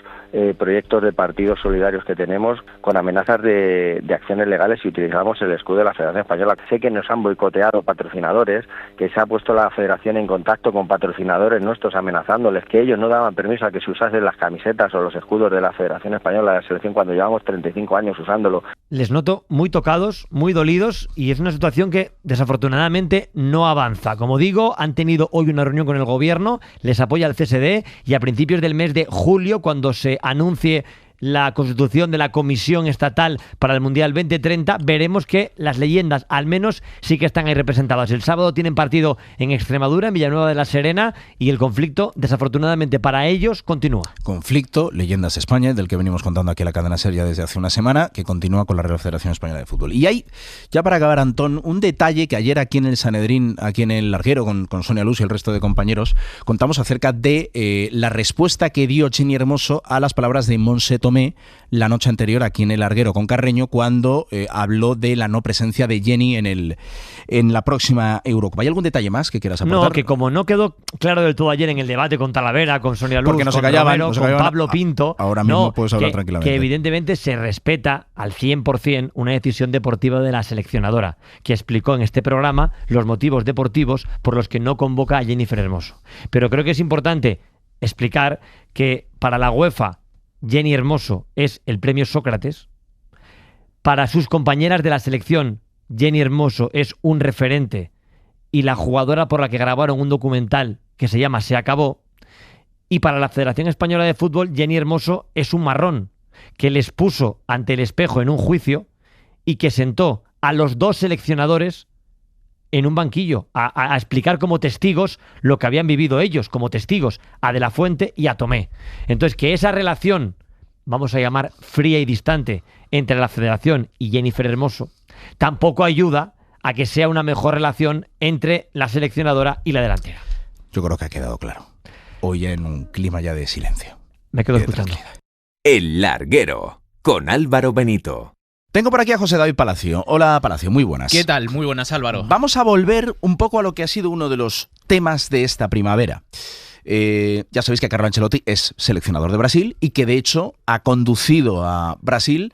proyectos de partidos solidarios que tenemos con amenazas de acciones legales si utilizamos el escudo de la Federación Española. Sé que nos han boicoteado patrocinadores, que se ha puesto la Federación en contacto con patrocinadores nuestros amenazándoles que ellos no daban permiso a que se usasen las camisetas o los escudos de la Federación Española de la Selección cuando llevamos 35 años usándolo. Les noto muy tocados, muy dolidos y es una situación que desafortunadamente no avanza. Como digo, han tenido hoy una reunión con el gobierno, les apoya el CSD y a principios del mes de julio, cuando se anuncie la constitución de la Comisión Estatal para el Mundial 2030, veremos que las leyendas al menos sí que están ahí representadas. El sábado tienen partido en Extremadura, en Villanueva de la Serena, y el conflicto, desafortunadamente para ellos, continúa. Conflicto, Leyendas España, del que venimos contando aquí en la cadena SER ya desde hace una semana, que continúa con la Real Federación Española de Fútbol. Y hay, ya para acabar, Antón, un detalle que ayer aquí en el Sanedrín, aquí en el Larguero, con Sonia Luz y el resto de compañeros, contamos acerca de la respuesta que dio Jenny Hermoso a las palabras de Montse Tomé la noche anterior aquí en el Larguero con Carreño, cuando habló de la no presencia de Jenny en la próxima Eurocopa. ¿Hay algún detalle más que quieras aportar? No, que como no quedó claro del todo ayer en el debate con Talavera, con Sonia Luz, porque no se con callaban, Romero, con Pablo Pinto, ahora mismo puedes hablar tranquilamente. Que evidentemente se respeta al 100% una decisión deportiva de la seleccionadora, que explicó en este programa los motivos deportivos por los que no convoca a Jennifer Hermoso. Pero creo que es importante explicar que para la UEFA Jenny Hermoso es el premio Sócrates, para sus compañeras de la selección Jenny Hermoso es un referente y la jugadora por la que grabaron un documental que se llama Se acabó, y para la Federación Española de Fútbol Jenny Hermoso es un marrón que les puso ante el espejo en un juicio y que sentó a los dos seleccionadores en un banquillo a explicar como testigos lo que habían vivido ellos, como testigos, a De la Fuente y a Tomé. Entonces, que esa relación, vamos a llamar fría y distante, entre la Federación y Jennifer Hermoso, tampoco ayuda a que sea una mejor relación entre la seleccionadora y la delantera. Yo creo que ha quedado claro. Hoy en un clima ya de silencio. Me quedo escuchando. El Larguero, con Álvaro Benito. Tengo por aquí a José David Palacio. Hola, Palacio, muy buenas. ¿Qué tal? Muy buenas, Álvaro. Vamos a volver un poco a lo que ha sido uno de los temas de esta primavera. Ya sabéis que Carlo Ancelotti es seleccionador de Brasil y que de hecho ha conducido a Brasil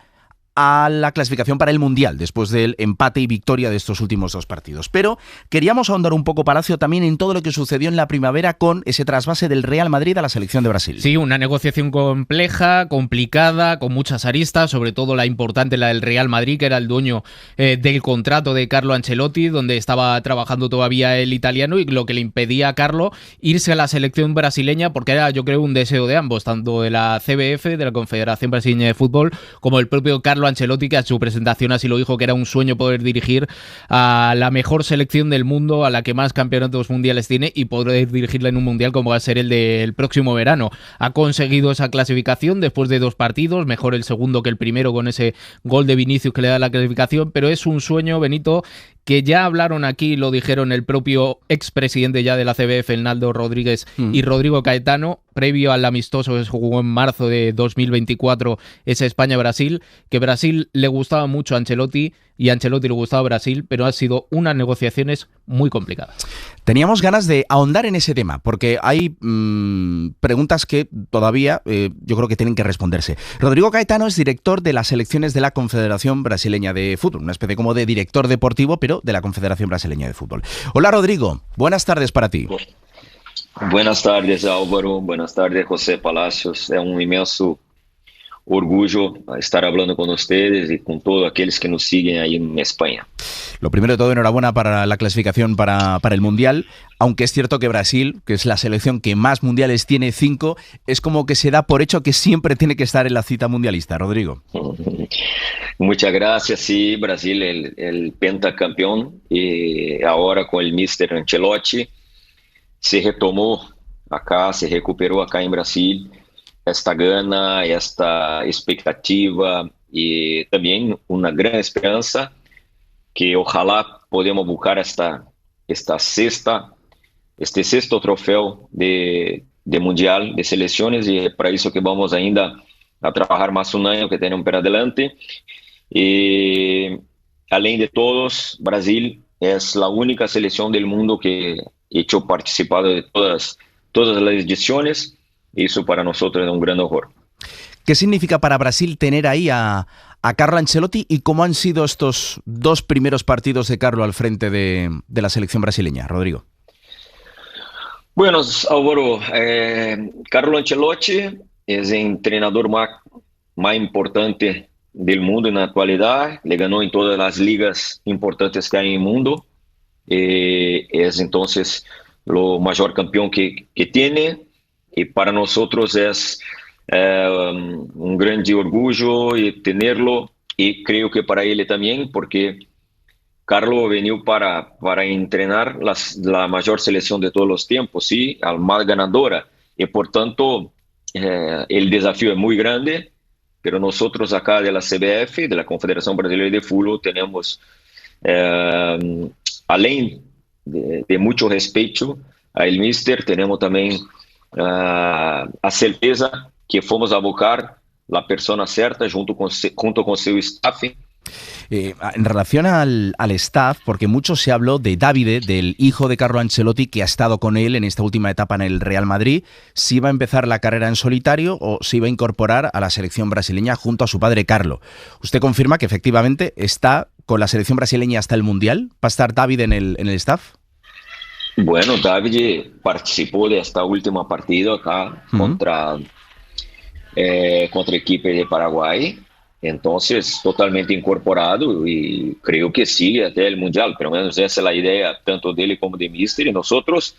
a la clasificación para el Mundial después del empate y victoria de estos últimos dos partidos. Pero queríamos ahondar un poco, Palacio, también en todo lo que sucedió en la primavera con ese trasvase del Real Madrid a la selección de Brasil. Sí, una negociación compleja, complicada, con muchas aristas, sobre todo la importante, la del Real Madrid, que era el dueño del contrato de Carlo Ancelotti, donde estaba trabajando todavía el italiano, y lo que le impedía a Carlo irse a la selección brasileña, porque era, yo creo, un deseo de ambos, tanto de la CBF, de la Confederación Brasileña de Fútbol, como el propio Carlo Ancelotti, que a su presentación así lo dijo, que era un sueño poder dirigir a la mejor selección del mundo, a la que más campeonatos mundiales tiene, y poder dirigirla en un mundial como va a ser el del próximo verano. Ha conseguido esa clasificación después de 2 partidos, mejor el segundo que el primero con ese gol de Vinicius que le da la clasificación, pero es un sueño, Benito, que ya hablaron aquí, lo dijeron el propio expresidente ya de la CBF, Naldo Rodríguez, y Rodrigo Caetano, previo al amistoso que se jugó en marzo de 2024, ese España-Brasil, que Brasil le gustaba mucho a Ancelotti y a Ancelotti le gustaba Brasil, pero han sido unas negociaciones muy complicadas. Teníamos ganas de ahondar en ese tema, porque hay preguntas que todavía yo creo que tienen que responderse. Rodrigo Caetano es director de las selecciones de la Confederación Brasileña de Fútbol, una especie como de director deportivo, pero de la Confederación Brasileña de Fútbol. Hola, Rodrigo, buenas tardes para ti. Buenas tardes, Álvaro. Buenas tardes, José Palacios. Es un inmenso orgullo estar hablando con ustedes y con todos aquellos que nos siguen ahí en España. Lo primero de todo, enhorabuena para la clasificación para el Mundial, aunque es cierto que Brasil, que es la selección que más mundiales tiene, 5, es como que se da por hecho que siempre tiene que estar en la cita mundialista, Rodrigo. Muchas gracias, sí, Brasil el pentacampeón, y ahora con el Mr. Ancelotti se retomó acá, se recuperó acá en Brasil esta gana, esta expectativa y también una gran esperanza que ojalá podamos buscar este sexto trofeo de Mundial de Selecciones, y para eso que vamos ainda a trabajar más un año que tenemos por adelante. Y além de todos, Brasil es la única selección del mundo que hecho participado de todas las ediciones, y eso para nosotros es un gran honor. ¿Qué significa para Brasil tener ahí a Carlo Ancelotti, y cómo han sido estos 2 primeros partidos de Carlo al frente de la selección brasileña, Rodrigo? Bueno, Álvaro, Carlo Ancelotti es el entrenador más importante del mundo en la actualidad. Le ganó en todas las ligas importantes que hay en el mundo. Es entonces lo mayor campeón que tiene, y para nosotros es un grande orgullo tenerlo, y creo que para él también, porque Carlos venió para entrenar la mayor selección de todos los tiempos, ¿sí? La más ganadora, y por tanto el desafío es muy grande, pero nosotros acá de la CBF, de la Confederación Brasileña de Fútbol, tenemos, além de mucho respeto al míster, tenemos también a certeza que fomos a buscar la persona cierta junto con su staff. En relación al staff, porque mucho se habló de Davide, del hijo de Carlo Ancelotti, que ha estado con él en esta última etapa en el Real Madrid, si iba a empezar la carrera en solitario o si iba a incorporar a la selección brasileña junto a su padre Carlo. ¿Usted confirma que efectivamente está con la selección brasileña hasta el Mundial? ¿Va a estar Davide en el staff? Bueno, David participó de esta última partida acá contra equipo de Paraguay, entonces totalmente incorporado, y creo que sigue hasta el Mundial, pelo menos esa es la idea tanto de él como de Mister, y nosotros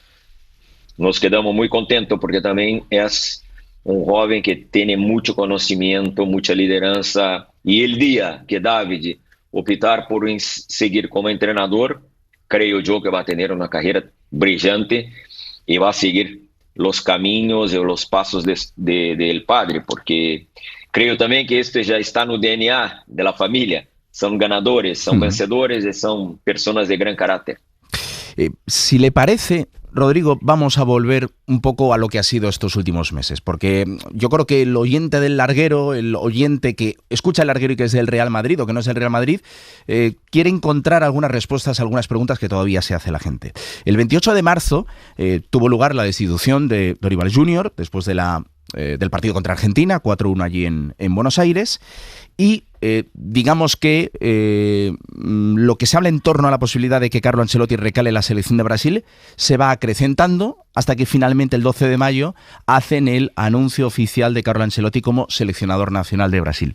nos quedamos muy contentos porque también es un joven que tiene mucho conocimiento, mucha lideranza, y el día que David optar por seguir como entrenador, creo yo que va a tener una carrera brillante y va a seguir los caminos y los pasos del padre, porque creo también que esto ya está en el DNA de la familia. Son ganadores, son vencedores y son personas de gran carácter. Si le parece, Rodrigo, vamos a volver un poco a lo que ha sido estos últimos meses, porque yo creo que el oyente del larguero, el oyente que escucha el larguero y que es del Real Madrid o que no es del Real Madrid, quiere encontrar algunas respuestas a algunas preguntas que todavía se hace la gente. El 28 de marzo tuvo lugar la destitución de Dorival Jr. después de del partido contra Argentina, 4-1 allí en Buenos Aires, y digamos que lo que se habla en torno a la posibilidad de que Carlo Ancelotti recale la selección de Brasil se va acrecentando hasta que finalmente el 12 de mayo hacen el anuncio oficial de Carlo Ancelotti como seleccionador nacional de Brasil.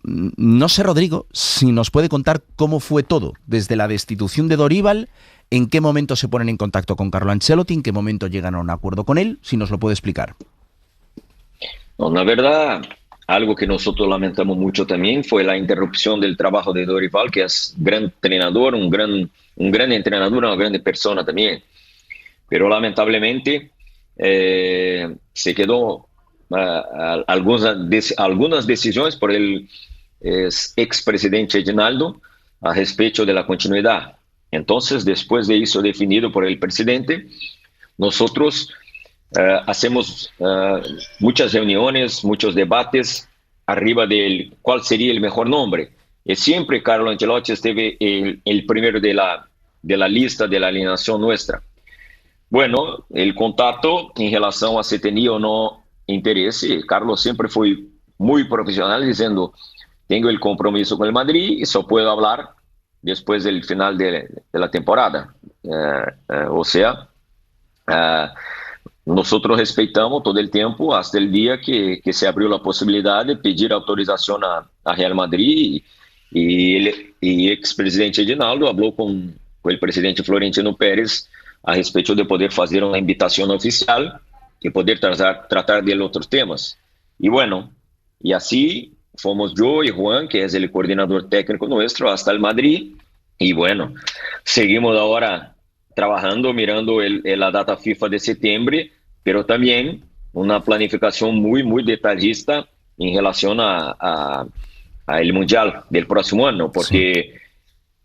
No sé, Rodrigo, si nos puede contar cómo fue todo, desde la destitución de Dorival, en qué momento se ponen en contacto con Carlo Ancelotti, en qué momento llegan a un acuerdo con él, si nos lo puede explicar. No, la verdad, algo que nosotros lamentamos mucho también fue la interrupción del trabajo de Dorival, que es gran entrenador, un gran entrenador, una gran persona también. Pero lamentablemente se quedó algunas decisiones por el expresidente Edinaldo a respecto de la continuidad. Entonces, después de eso definido por el presidente, nosotros hacemos muchas reuniones, muchos debates arriba de cuál sería el mejor nombre. Y siempre Carlo Ancelotti estuvo el primero de la lista de la alineación nuestra. Bueno, el contacto en relación a si tenía o no interés, Carlos siempre fue muy profesional diciendo, tengo el compromiso con el Madrid y solo puedo hablar después del final de la temporada. O sea, nosotros respetamos todo el tiempo hasta el día que se abrió la posibilidad de pedir autorización a Real Madrid, y el expresidente Edinaldo habló con el presidente Florentino Pérez a respecto de poder hacer una invitación oficial y poder tratar de otros temas. Y bueno, y así fomos yo y Juan, que es el coordinador técnico nuestro, hasta el Madrid, y bueno, seguimos ahora trabajando, mirando la data FIFA de septiembre, pero también una planificación muy, muy detallista en relación a el Mundial del próximo año, porque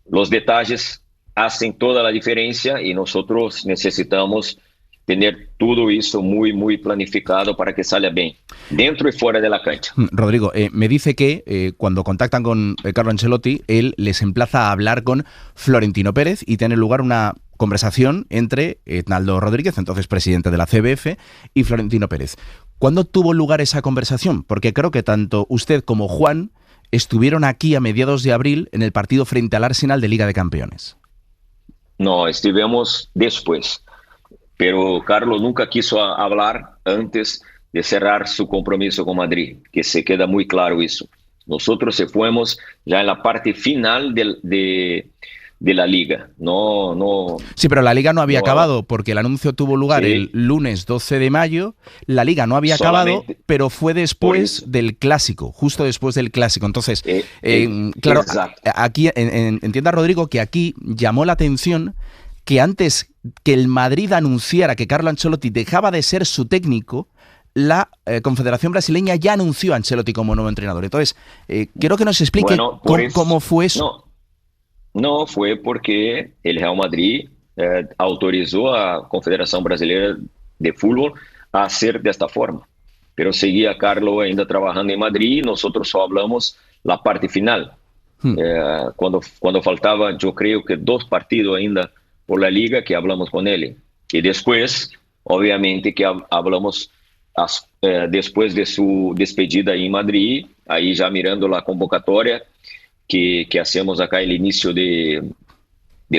los detalles hacen toda la diferencia y nosotros necesitamos tener todo eso muy, muy planificado para que salga bien, dentro y fuera de la cancha. Rodrigo, me dice que cuando contactan con Carlo Ancelotti, él les emplaza a hablar con Florentino Pérez y tiene lugar una conversación entre Edinaldo Rodríguez, entonces presidente de la CBF, y Florentino Pérez. ¿Cuándo tuvo lugar esa conversación? Porque creo que tanto usted como Juan estuvieron aquí a mediados de abril en el partido frente al Arsenal de Liga de Campeones. No, estuvimos después, pero Carlos nunca quiso hablar antes de cerrar su compromiso con Madrid, que se queda muy claro eso. Nosotros se fuimos ya en la parte final de de la Liga. No. Sí, pero la Liga no había no, acabado porque el anuncio tuvo lugar el lunes 12 de mayo. La Liga no había acabado, pero fue después del Clásico, justo después del Clásico. Entonces, claro, aquí entienda Rodrigo que aquí llamó la atención que antes que el Madrid anunciara que Carlo Ancelotti dejaba de ser su técnico, la Confederación Brasileña ya anunció a Ancelotti como nuevo entrenador. Entonces, quiero que nos explique cómo fue eso. No, fue porque el Real Madrid autorizó a Confederación Brasileña de Fútbol a hacer de esta forma. Pero seguía Carlo ainda trabajando en Madrid y nosotros solo hablamos la parte final. Cuando faltaba, yo creo que 2 partidos ainda por la Liga que hablamos con él. Y después, obviamente, que hablamos después de su despedida en Madrid, ahí ya mirando la convocatoria que hacemos acá el inicio de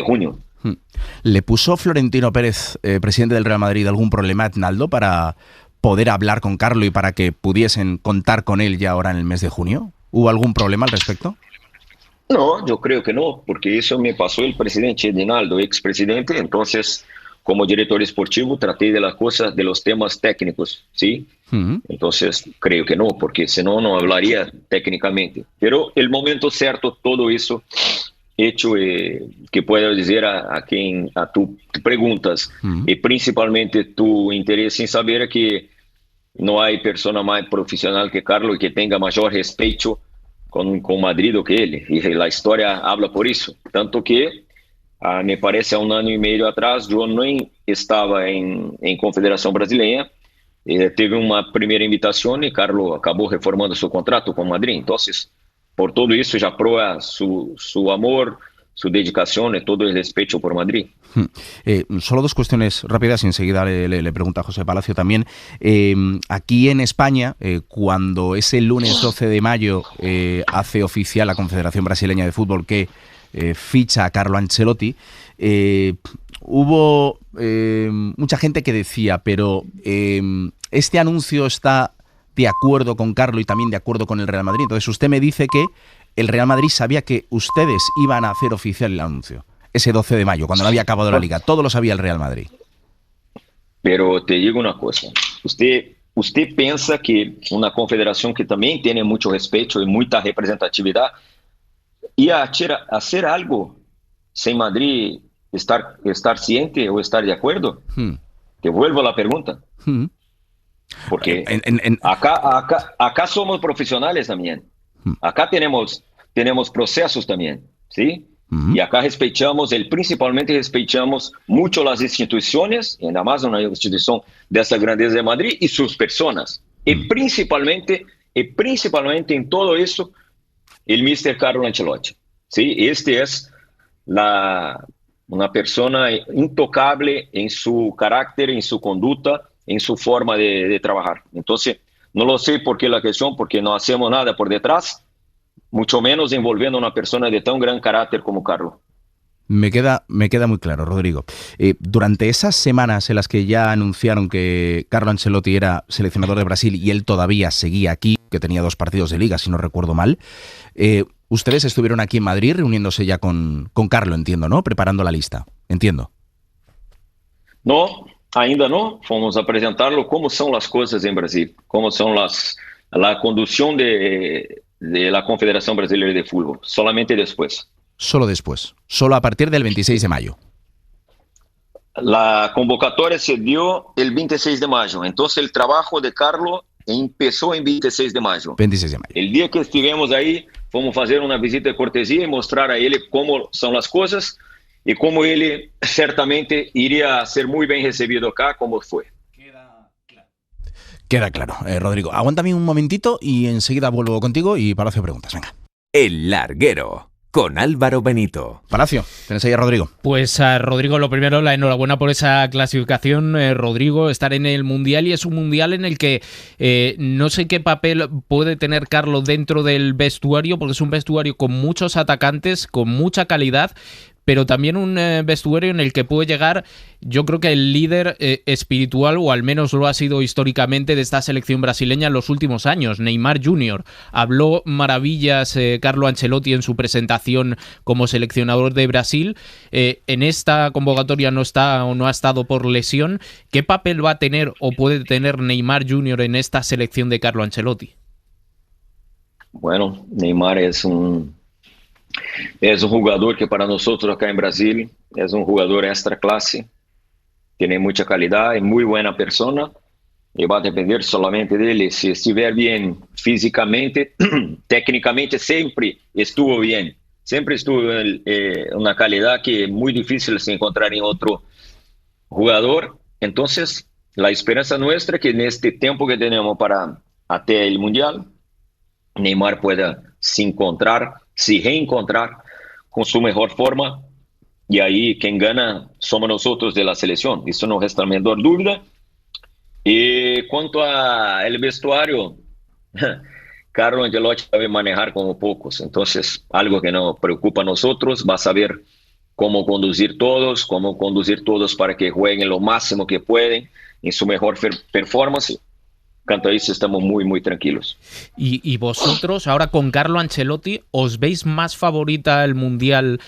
junio. ¿Le puso Florentino Pérez, presidente del Real Madrid, algún problema a Naldo para poder hablar con Carlo y para que pudiesen contar con él ya ahora en el mes de junio? ¿Hubo algún problema al respecto? No, yo creo que no, porque eso me pasó el presidente Edinaldo, expresidente. Entonces, como director esportivo, traté de las cosas, de los temas técnicos, ¿sí? Entonces, creo que no, porque si no, no hablaría técnicamente. Pero el momento cierto, todo eso hecho, que puedo decir a tu preguntas, y principalmente tu interés en saber que no hay persona más profesional que Carlo y que tenga mayor respeto con Madrid que él. Y la historia habla por eso. Tanto que, me parece, 1 año y medio atrás, yo no estaba en Confederación Brasileña. Teve una primera invitación y Carlo acabó reformando su contrato con Madrid. Entonces, por todo eso, ya prueba su amor, su dedicación y todo el respeto por Madrid. Solo 2 cuestiones rápidas y enseguida le pregunta a José Palacio también. Aquí en España, cuando ese lunes 12 de mayo hace oficial la Confederación Brasileña de Fútbol que ficha a Carlo Ancelotti, hubo mucha gente que decía, pero este anuncio está de acuerdo con Carlo y también de acuerdo con el Real Madrid. Entonces usted me dice que el Real Madrid sabía que ustedes iban a hacer oficial el anuncio ese 12 de mayo, cuando no había acabado la Liga. Todo lo sabía el Real Madrid. Pero te digo una cosa. Usted piensa que una confederación que también tiene mucho respeto y mucha representatividad iba a hacer algo sin Madrid estar ciente o estar de acuerdo? Te vuelvo a la pregunta. Porque acá somos profesionales también. Acá tenemos procesos también, ¿sí? Y acá principalmente respetamos mucho las instituciones, y nada más una institución de esa grandeza de Madrid y sus personas. Y principalmente en todo eso, el Mr. Carlo Ancelotti, ¿sí? Este es una persona intocable en su carácter, en su conducta, en su forma de trabajar. Entonces, no lo sé por qué la cuestión, porque no hacemos nada por detrás, mucho menos envolviendo a una persona de tan gran carácter como Carlo. Me queda muy claro, Rodrigo. Durante esas semanas en las que ya anunciaron que Carlo Ancelotti era seleccionador de Brasil y él todavía seguía aquí, que tenía 2 partidos de Liga, si no recuerdo mal, ustedes estuvieron aquí en Madrid reuniéndose ya con Carlo, entiendo, ¿no? Preparando la lista, entiendo. No, ainda no. Fomos a presentarlo cómo son las cosas en Brasil, cómo son la conducción de la Confederación Brasileña de Fútbol, solamente después. Solo después, solo a partir del 26 de mayo. La convocatoria se dio el 26 de mayo, entonces el trabajo de Carlo empezó en 26 de mayo. 26 de mayo. El día que estivemos ahí, fomos a hacer una visita de cortesía y mostrar a él cómo son las cosas y cómo él certamente iría a ser muy bien recibido acá, como fue. Queda claro. Rodrigo, aguántame un momentito y enseguida vuelvo contigo y Palacio preguntas. Venga. El Larguero, con Álvaro Benito. Palacio, tenés ahí a Rodrigo. Pues a Rodrigo, lo primero, la enhorabuena por esa clasificación, Rodrigo, estar en el Mundial, y es un Mundial en el que no sé qué papel puede tener Carlo dentro del vestuario, porque es un vestuario con muchos atacantes, con mucha calidad, pero también un vestuario en el que puede llegar, yo creo que el líder espiritual, o al menos lo ha sido históricamente, de esta selección brasileña en los últimos años, Neymar Jr. Habló maravillas Carlo Ancelotti en su presentación como seleccionador de Brasil. En esta convocatoria no está o no ha estado por lesión. ¿Qué papel va a tener o puede tener Neymar Jr. en esta selección de Carlo Ancelotti? Bueno, Neymar es un jugador que para nosotros acá en Brasil es un jugador extra clase, tiene mucha calidad, es muy buena persona y va a depender solamente de él. Si estiver bien físicamente, técnicamente siempre estuvo bien, siempre estuvo en una calidad que es muy difícil de encontrar en otro jugador. Entonces, la esperanza nuestra es que en este tiempo que tenemos para hasta el Mundial, Neymar pueda se reencontrar con su mejor forma, y ahí quien gana somos nosotros de la selección. Eso no resta la menor duda. Y cuanto al vestuario, Carlo Ancelotti sabe manejar como pocos, entonces algo que nos preocupa a nosotros, va a saber cómo conducir todos para que jueguen lo máximo que pueden en su mejor performance. Canto a eso estamos muy tranquilos. ¿Y vosotros, ahora con Carlo Ancelotti, os veis más favorita el Mundial,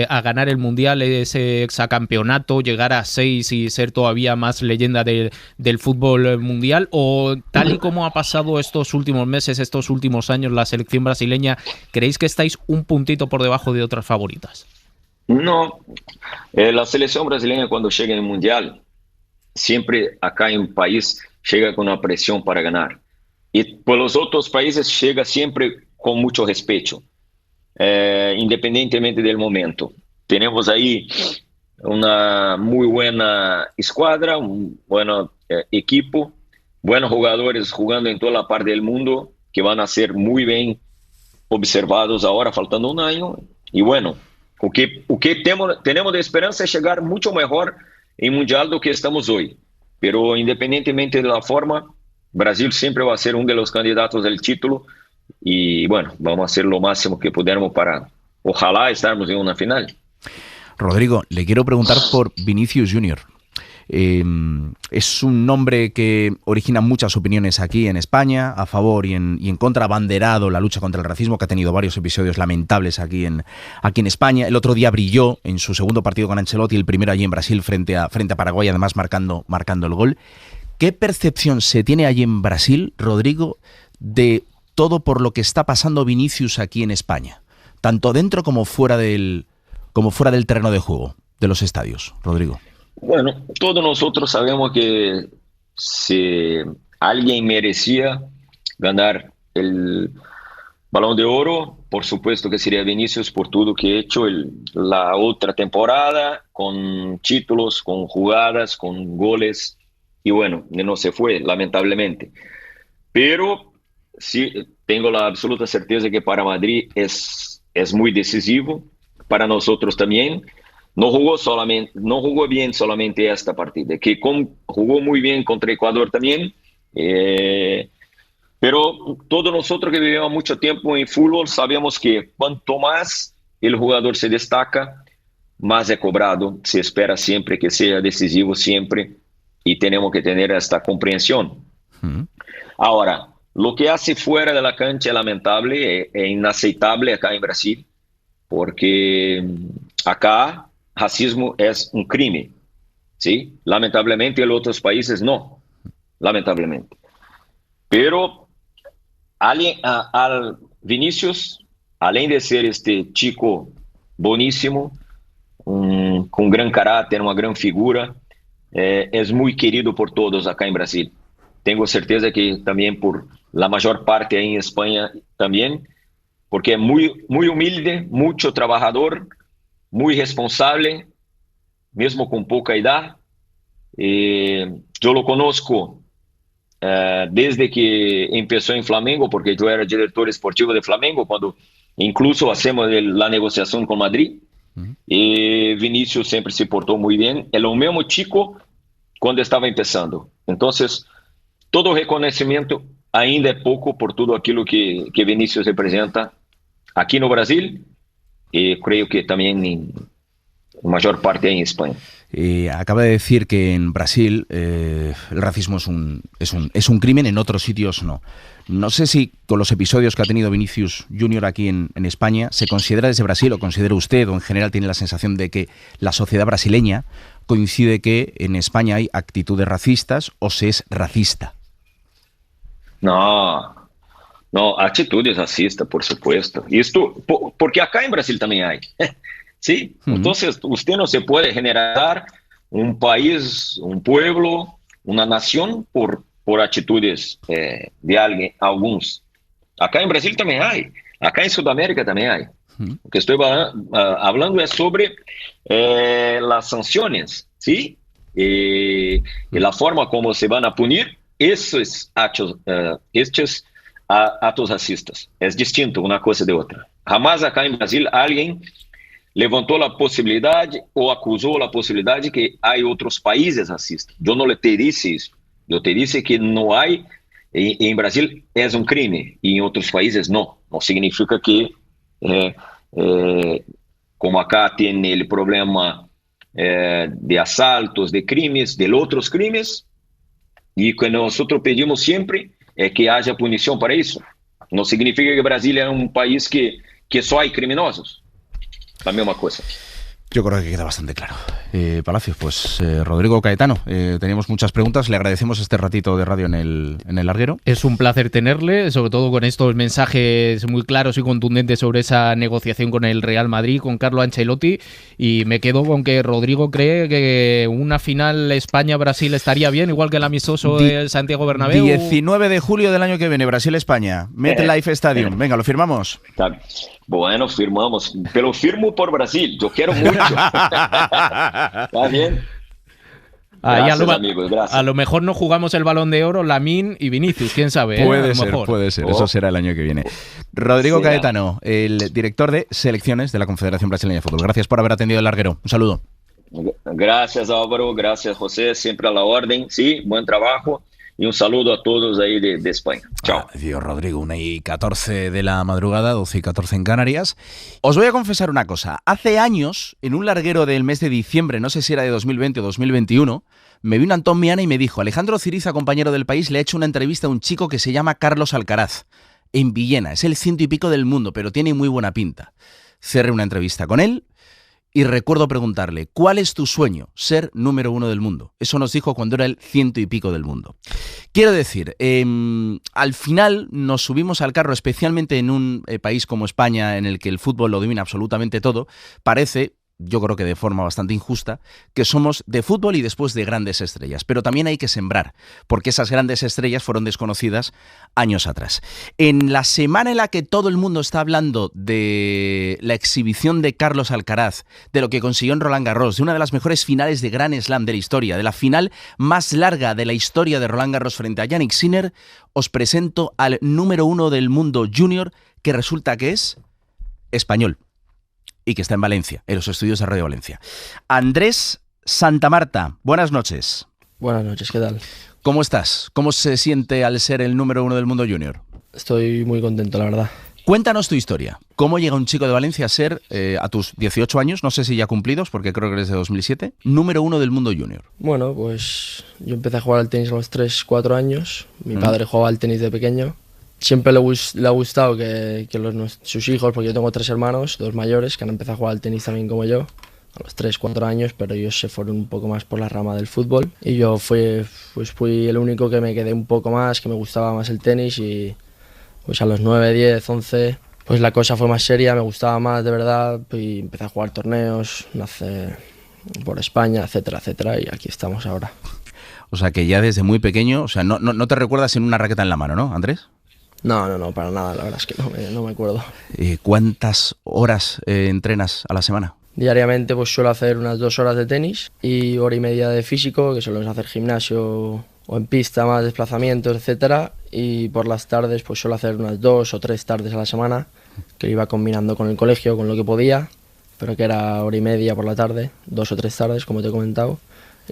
a ganar el Mundial, ese hexacampeonato, llegar a 6 y ser todavía más leyenda del fútbol mundial? ¿O tal y como ha pasado estos últimos meses, estos últimos años, la selección brasileña, creéis que estáis un puntito por debajo de otras favoritas? No, la selección brasileña cuando llega en el Mundial, siempre acá en un país llega con una presión para ganar. Y por los otros países llega siempre con mucho respeto, independientemente del momento. Tenemos ahí una muy buena escuadra, un buen equipo, buenos jugadores jugando en toda la parte del mundo que van a ser muy bien observados ahora, faltando un año. Y bueno, o que tenemos de esperanza es llegar mucho mejor en Mundial do que estamos hoy. Pero independientemente de la forma, Brasil siempre va a ser uno de los candidatos del título, y bueno, vamos a hacer lo máximo que podamos para, ojalá, estarmos en una final. Rodrigo, le quiero preguntar por Vinicius Junior. Es un nombre que origina muchas opiniones aquí en España, a favor y en contra, abanderado la lucha contra el racismo, que ha tenido varios episodios lamentables aquí en España. El otro día brilló en su segundo partido con Ancelotti, el primero allí en Brasil frente a Paraguay, además marcando el gol. ¿Qué percepción se tiene allí en Brasil, Rodrigo, de todo por lo que está pasando Vinicius aquí en España, tanto dentro como fuera del terreno de juego de los estadios, Rodrigo? Bueno, todos nosotros sabemos que si alguien merecía ganar el Balón de Oro, por supuesto que sería Vinicius, por todo que ha hecho la otra temporada, con títulos, con jugadas, con goles, y bueno, no se fue, lamentablemente. Pero sí, tengo la absoluta certeza que para Madrid es muy decisivo, para nosotros también. No jugó bien solamente esta partida, que jugó muy bien contra Ecuador también, pero todos nosotros que vivimos mucho tiempo en fútbol sabemos que cuanto más el jugador se destaca, más es cobrado, se espera siempre que sea decisivo siempre, y tenemos que tener esta comprensión. Ahora, lo que hace fuera de la cancha es lamentable, es inaceptable acá en Brasil, porque acá racismo es un crimen, ¿sí? Lamentablemente en otros países no, lamentablemente. Pero al Vinicius, além de ser este chico buenísimo, con gran carácter, una gran figura, es muy querido por todos acá en Brasil. Tengo certeza que también por la mayor parte ahí en España también, porque es muy humilde, mucho trabajador, muy responsable, mesmo con poca edad. Yo lo conozco desde que empezó en Flamengo, porque yo era director esportivo de Flamengo, cuando incluso hacemos la negociación con Madrid. Vinicius siempre se portó muy bien. Es lo mismo chico cuando estaba empezando. Entonces, todo reconocimiento ainda es poco por todo aquilo que Vinicius representa aquí no Brasil, y creo que también mayor parte en España. Acaba de decir que en Brasil el racismo es un crimen, en otros sitios no. No sé si con los episodios que ha tenido Vinicius Junior aquí en España, se considera desde Brasil, o considera usted, o en general tiene la sensación de que la sociedad brasileña coincide que en España hay actitudes racistas o se es racista. No, actitudes racistas, por supuesto. Esto, porque acá en Brasil también hay. Sí, entonces usted no se puede generar un país, un pueblo, una nación por actitudes de alguien, algunos. Acá en Brasil también hay, acá en Sudamérica también hay. Lo que estoy hablando es sobre las sanciones, ¿sí? Y la forma como se van a punir estos actos racistas. Es distinto una cosa de otra. Jamás acá en Brasil alguien levantó la posibilidad o acusó la posibilidad de que hay otros países racistas. Yo no te dije eso. Yo te dije que no hay, en Brasil es un crimen y en otros países no. No significa que, como acá tiene el problema de asaltos, de crímenes, de otros crímenes, y que nosotros pedimos siempre es que haya punición para eso. No significa que Brasil es un país que solo hay criminosos. La misma cosa. Yo creo que queda bastante claro. Palacios, pues Rodrigo Caetano, teníamos muchas preguntas, le agradecemos este ratito de radio en el larguero. Es un placer tenerle, sobre todo con estos mensajes muy claros y contundentes sobre esa negociación con el Real Madrid, con Carlo Ancelotti, y me quedo con que Rodrigo cree que una final España-Brasil estaría bien, igual que el amistoso de Santiago Bernabéu. 19 de julio del año que viene, Brasil-España, MetLife Stadium. Venga, ¿lo firmamos? Bueno, firmamos, pero firmo por Brasil, yo quiero mucho. ¿Está bien? Gracias, amigos, gracias. A lo mejor no jugamos el Balón de Oro, Lamine y Vinicius, quién sabe. Puede ser, eso será el año que viene. Rodrigo Caetano, el director de selecciones de la Confederación Brasileña de Fútbol. Gracias por haber atendido el larguero. Un saludo. Gracias, Álvaro, gracias, José, siempre a la orden, sí, buen trabajo. Y un saludo a todos ahí de España. Chao. Dios, Rodrigo, 1:14 de la madrugada, 12:14 en Canarias. Os voy a confesar una cosa. Hace años, en un larguero del mes de diciembre, no sé si era de 2020 o 2021, me vino Antón Miana y me dijo: Alejandro Ciriza, compañero del País, le ha hecho una entrevista a un chico que se llama Carlos Alcaraz, en Villena. Es el 100 y pico del mundo, pero tiene muy buena pinta. Cerré una entrevista con él. Y recuerdo preguntarle, ¿cuál es tu sueño? Ser número 1 del mundo. Eso nos dijo cuando era el 100 y pico del mundo. Quiero decir, al final nos subimos al carro, especialmente en un país como España, en el que el fútbol lo domina absolutamente todo. Parece, yo creo que de forma bastante injusta, que somos de fútbol y después de grandes estrellas. Pero también hay que sembrar, porque esas grandes estrellas fueron desconocidas años atrás. En la semana en la que todo el mundo está hablando de la exhibición de Carlos Alcaraz, de lo que consiguió en Roland Garros, de una de las mejores finales de Grand Slam de la historia, de la final más larga de la historia de Roland Garros frente a Jannik Sinner, os presento al número 1 del mundo junior, que resulta que es español. Y que está en Valencia, en los estudios de Radio Valencia. Andrés Santamarta, buenas noches. Buenas noches, ¿qué tal? ¿Cómo estás? ¿Cómo se siente al ser el número 1 del mundo junior? Estoy muy contento, la verdad. Cuéntanos tu historia. ¿Cómo llega un chico de Valencia a ser, a tus 18 años, no sé si ya cumplidos, porque creo que eres de 2007, número 1 del mundo junior? Bueno, pues yo empecé a jugar al tenis a los 3-4 años. Mi padre jugaba al tenis de pequeño. Siempre le ha gustado que sus hijos, porque yo tengo 3 hermanos, 2 mayores, que han empezado a jugar al tenis también como yo, a los 3-4 años, pero ellos se fueron un poco más por la rama del fútbol. Y yo fui el único que me quedé un poco más, que me gustaba más el tenis, y pues a los 9, 10, 11, pues la cosa fue más seria, me gustaba más de verdad, y empecé a jugar torneos, por España, etcétera, etcétera, y aquí estamos ahora. O sea que ya desde muy pequeño, o sea, no te recuerdas sin una raqueta en la mano, ¿no, Andrés? No, para nada, la verdad es que no me acuerdo. ¿Cuántas horas entrenas a la semana? Diariamente pues suelo hacer unas 2 horas de tenis y 1 hora y media de físico, que suelo hacer gimnasio o en pista, más desplazamientos, etcétera. Y por las tardes pues suelo hacer unas 2 o 3 tardes a la semana, que iba combinando con el colegio, con lo que podía, pero que era 1 hora y media por la tarde, 2 o 3 tardes, como te he comentado,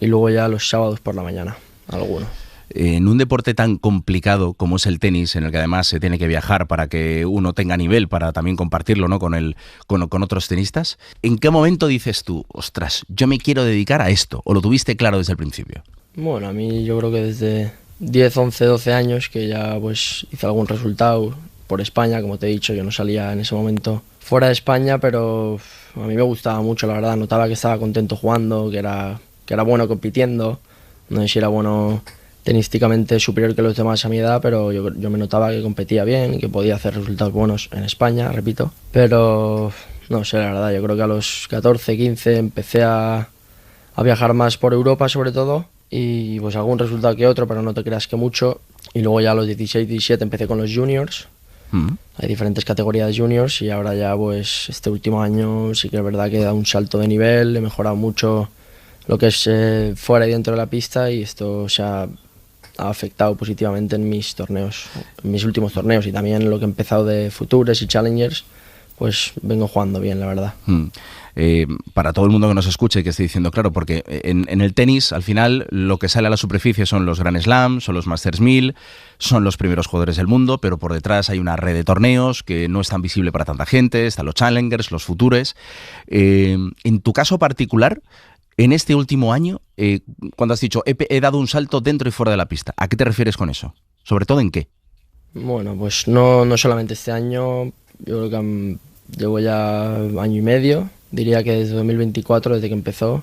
y luego ya los sábados por la mañana, alguno. En un deporte tan complicado como es el tenis, en el que además se tiene que viajar para que uno tenga nivel para también compartirlo, ¿no?, con otros tenistas, ¿en qué momento dices tú, ostras, yo me quiero dedicar a esto? ¿O lo tuviste claro desde el principio? Bueno, a mí yo creo que desde 10, 11, 12 años que ya pues hice algún resultado por España, como te he dicho, yo no salía en ese momento fuera de España, pero a mí me gustaba mucho, la verdad, notaba que estaba contento jugando, que era bueno compitiendo, no sé si era bueno tenísticamente superior que los demás a mi edad, pero yo me notaba que competía bien y que podía hacer resultados buenos en España, repito, pero no sé, la verdad, yo creo que a los 14, 15 empecé a viajar más por Europa sobre todo, y pues algún resultado que otro, pero no te creas que mucho, y luego ya a los 16, 17 empecé con los juniors. Hay diferentes categorías juniors y ahora ya pues este último año sí que es verdad que he dado un salto de nivel, he mejorado mucho lo que es fuera y dentro de la pista, y esto se ha afectado positivamente en mis torneos, en mis últimos torneos, y también lo que he empezado de Futures y Challengers, pues vengo jugando bien, la verdad. Para todo el mundo que nos escuche y que esté diciendo, claro, porque en el tenis al final lo que sale a la superficie son los Grand Slam, son los Masters 1000, son los primeros jugadores del mundo, pero por detrás hay una red de torneos que no es tan visible para tanta gente, están los Challengers, los Futures. En tu caso particular, en este último año, cuando has dicho he dado un salto dentro y fuera de la pista, ¿a qué te refieres con eso? ¿Sobre todo en qué? Bueno, pues no solamente este año, yo creo que llevo ya año y medio, diría que desde 2024, desde que empezó,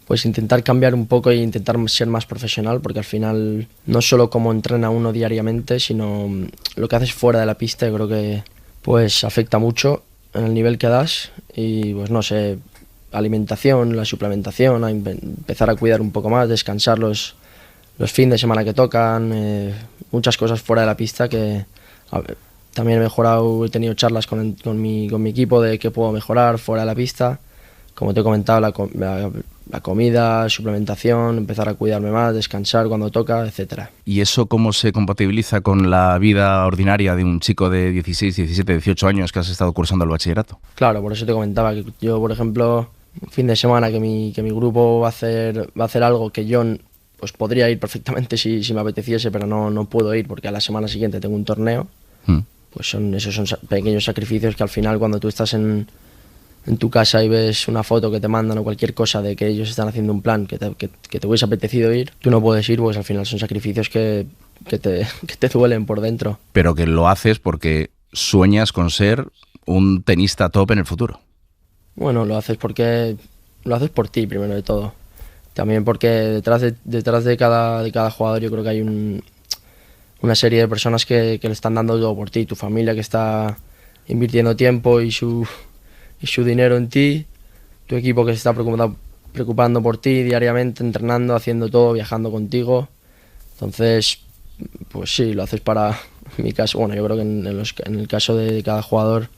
pues intentar cambiar un poco e intentar ser más profesional, porque al final no solo cómo entrena uno diariamente, sino lo que haces fuera de la pista, yo creo que pues afecta mucho en el nivel que das, y pues no sé, alimentación, la suplementación, a empezar a cuidar un poco más, descansar los fines de semana que tocan, muchas cosas fuera de la pista que también he mejorado, he tenido charlas con mi equipo de qué puedo mejorar fuera de la pista. Como te he comentado, la comida, suplementación, empezar a cuidarme más, descansar cuando toca, etcétera. ¿Y eso cómo se compatibiliza con la vida ordinaria de un chico de 16, 17, 18 años que has estado cursando el bachillerato? Claro, por eso te comentaba que yo, por ejemplo, un fin de semana que mi grupo va a hacer algo que yo pues podría ir perfectamente si me apeteciese, pero no puedo ir porque a la semana siguiente tengo un torneo. Pues esos son pequeños sacrificios que al final, cuando tú estás en tu casa y ves una foto que te mandan o cualquier cosa de que ellos están haciendo un plan que te hubiese apetecido ir, tú no puedes ir, pues al final son sacrificios que te duelen por dentro. Pero que lo haces porque sueñas con ser un tenista top en el futuro. Bueno, lo haces por ti, primero de todo. También porque detrás de cada jugador yo creo que hay una serie de personas que le están dando todo por ti, tu familia que está invirtiendo tiempo y su dinero en ti, tu equipo que se está preocupando por ti diariamente, entrenando, haciendo todo, viajando contigo. Entonces, pues sí, lo haces para, en mi caso, bueno, yo creo que en el caso de cada jugador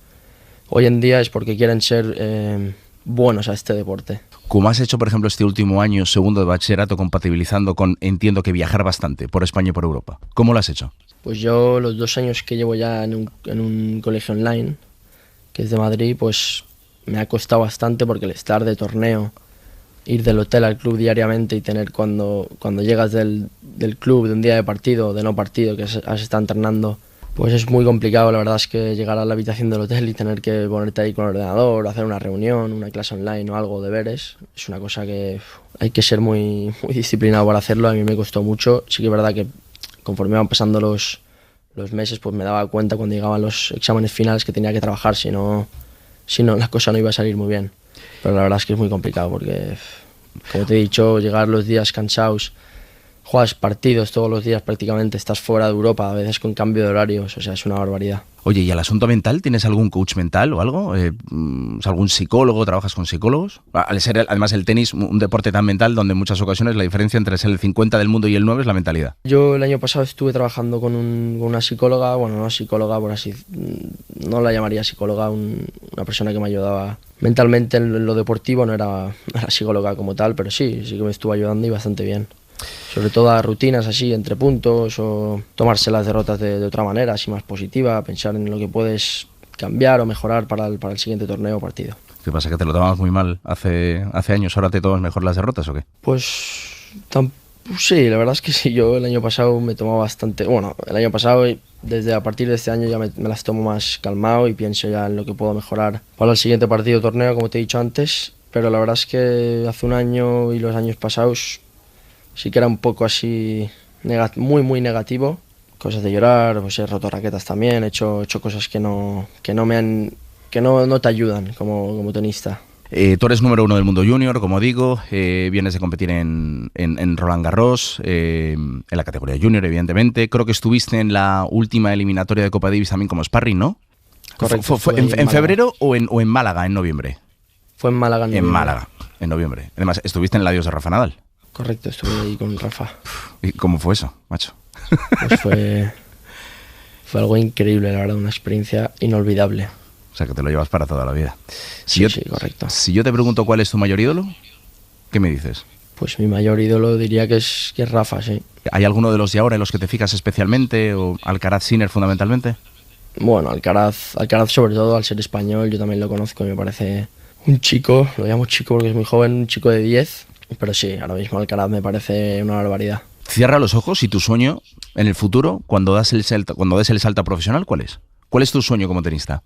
hoy en día es porque quieren ser buenos a este deporte. Como has hecho, por ejemplo, este último año, segundo de bachillerato, compatibilizando con, entiendo que viajar bastante por España y por Europa. ¿Cómo lo has hecho? Pues yo los 2 años que llevo ya en un colegio online, que es de Madrid, pues me ha costado bastante porque el estar de torneo, ir del hotel al club diariamente y tener cuando llegas del club, de un día de partido, de no partido, que has estado entrenando, pues es muy complicado. La verdad es que llegar a la habitación del hotel y tener que ponerte ahí con el ordenador, hacer una reunión, una clase online o algo, deberes, es una cosa que hay que ser muy disciplinado para hacerlo. A mí me costó mucho. Sí que es verdad que conforme iban pasando los meses, pues me daba cuenta cuando llegaban los exámenes finales que tenía que trabajar, si no la cosa no iba a salir muy bien. Pero la verdad es que es muy complicado porque, como te he dicho, llegar los días cansados, juegas partidos todos los días prácticamente, estás fuera de Europa, a veces con cambio de horarios, o sea, es una barbaridad. Oye, ¿y al asunto mental tienes algún coach mental o algo? ¿Algún psicólogo? ¿Trabajas con psicólogos? Al ser además el tenis un deporte tan mental donde en muchas ocasiones la diferencia entre ser el 50 del mundo y el 9 es la mentalidad. Yo el año pasado estuve trabajando con una psicóloga, bueno, no psicóloga, por así, no la llamaría psicóloga, una persona que me ayudaba mentalmente en lo deportivo, no era psicóloga como tal, pero sí que me estuvo ayudando y bastante bien. Sobre todo a rutinas así, entre puntos, o tomarse las derrotas de otra manera, así más positiva, pensar en lo que puedes cambiar o mejorar para el siguiente torneo o partido. ¿Qué pasa, que te lo tomabas muy mal hace años, ahora te tomas mejor las derrotas o qué? Pues Sí, la verdad es que sí, yo el año pasado me tomaba bastante, bueno, el año pasado y desde a partir de este año ya me las tomo más calmado y pienso ya en lo que puedo mejorar para el siguiente partido torneo, como te he dicho antes, pero la verdad es que hace un año y los años pasados sí que era un poco así muy negativo, cosas de llorar, pues he roto raquetas también, he hecho cosas que no te ayudan como tenista. Tú eres número 1 del mundo junior, como digo, vienes de competir en Roland Garros, en la categoría junior, evidentemente. Creo que estuviste en la última eliminatoria de Copa Davis también como sparring, ¿no? Correcto. ¿Fue en febrero o en Málaga, en noviembre? Fue en Málaga. En Málaga, en noviembre. Además, estuviste en el adiós de Rafa Nadal. Correcto, estuve ahí con Rafa. ¿Y cómo fue eso, macho? Pues fue algo increíble, la verdad, una experiencia inolvidable. O sea, que te lo llevas para toda la vida. Sí, correcto. Si yo te pregunto cuál es tu mayor ídolo, ¿qué me dices? Pues mi mayor ídolo diría que es Rafa, sí. ¿Hay alguno de los de ahora en los que te fijas especialmente o Alcaraz, Sinner fundamentalmente? Bueno, Alcaraz sobre todo, al ser español, yo también lo conozco y me parece un chico, lo llamo chico porque es muy joven, un chico de 10, pero sí, ahora mismo Alcaraz me parece una barbaridad. Cierra los ojos y tu sueño en el futuro, cuando des el salto profesional, ¿cuál es? ¿Cuál es tu sueño como tenista?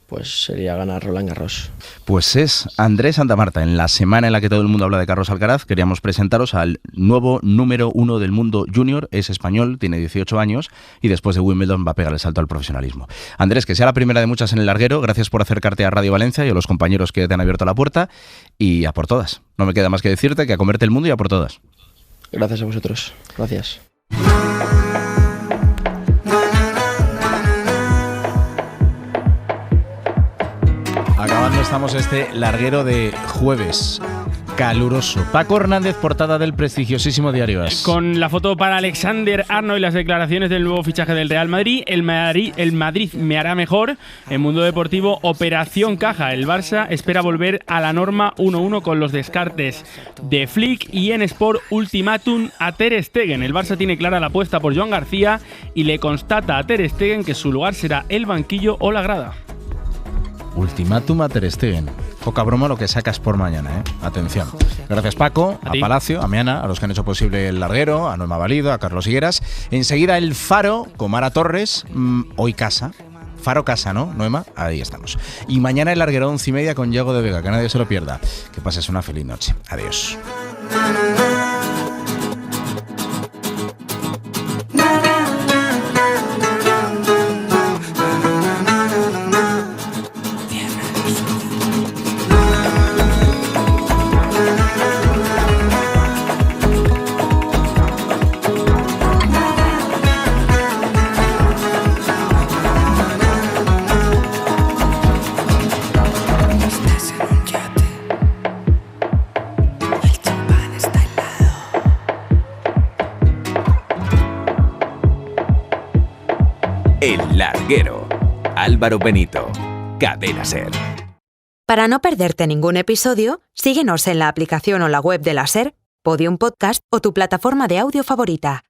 Pues sería ganar Roland Garros. Pues es Andrés Santamarta. En la semana en la que todo el mundo habla de Carlos Alcaraz, queríamos presentaros al nuevo número 1 del mundo junior. Es español, tiene 18 años y después de Wimbledon va a pegar el salto al profesionalismo. Andrés, que sea la primera de muchas en el larguero. Gracias por acercarte a Radio Valencia y a los compañeros que te han abierto la puerta. Y a por todas. No me queda más que decirte que a comerte el mundo y a por todas. Gracias a vosotros. Gracias. Acabando estamos este larguero de jueves caluroso. Paco Hernández, portada del prestigiosísimo diario AS. Con la foto para Alexander Arnold y las declaraciones del nuevo fichaje del Real Madrid. El Madrid me hará mejor. En Mundo Deportivo, Operación Caja. El Barça espera volver a la norma 1-1 con los descartes de Flick. Y en Sport, ultimátum a Ter Stegen. El Barça tiene clara la apuesta por Joan García y le constata a Ter Stegen que su lugar será el banquillo o la grada. Ultimátum a Ter Stegen. Poca broma lo que sacas por mañana, ¿eh? Atención. Gracias, Paco, a Palacio, a Miana, a los que han hecho posible el larguero, a Noema Valido, a Carlos Higueras. Enseguida el Faro con Mara Torres, hoy casa. Faro casa, ¿no, Noema? Ahí estamos. Y mañana el larguero 11:30 con Diego de Vega, que nadie se lo pierda. Que pases una feliz noche. Adiós. El larguero. Álvaro Benito. Cadena SER. Para no perderte ningún episodio, síguenos en la aplicación o la web de la SER, Podium Podcast o tu plataforma de audio favorita.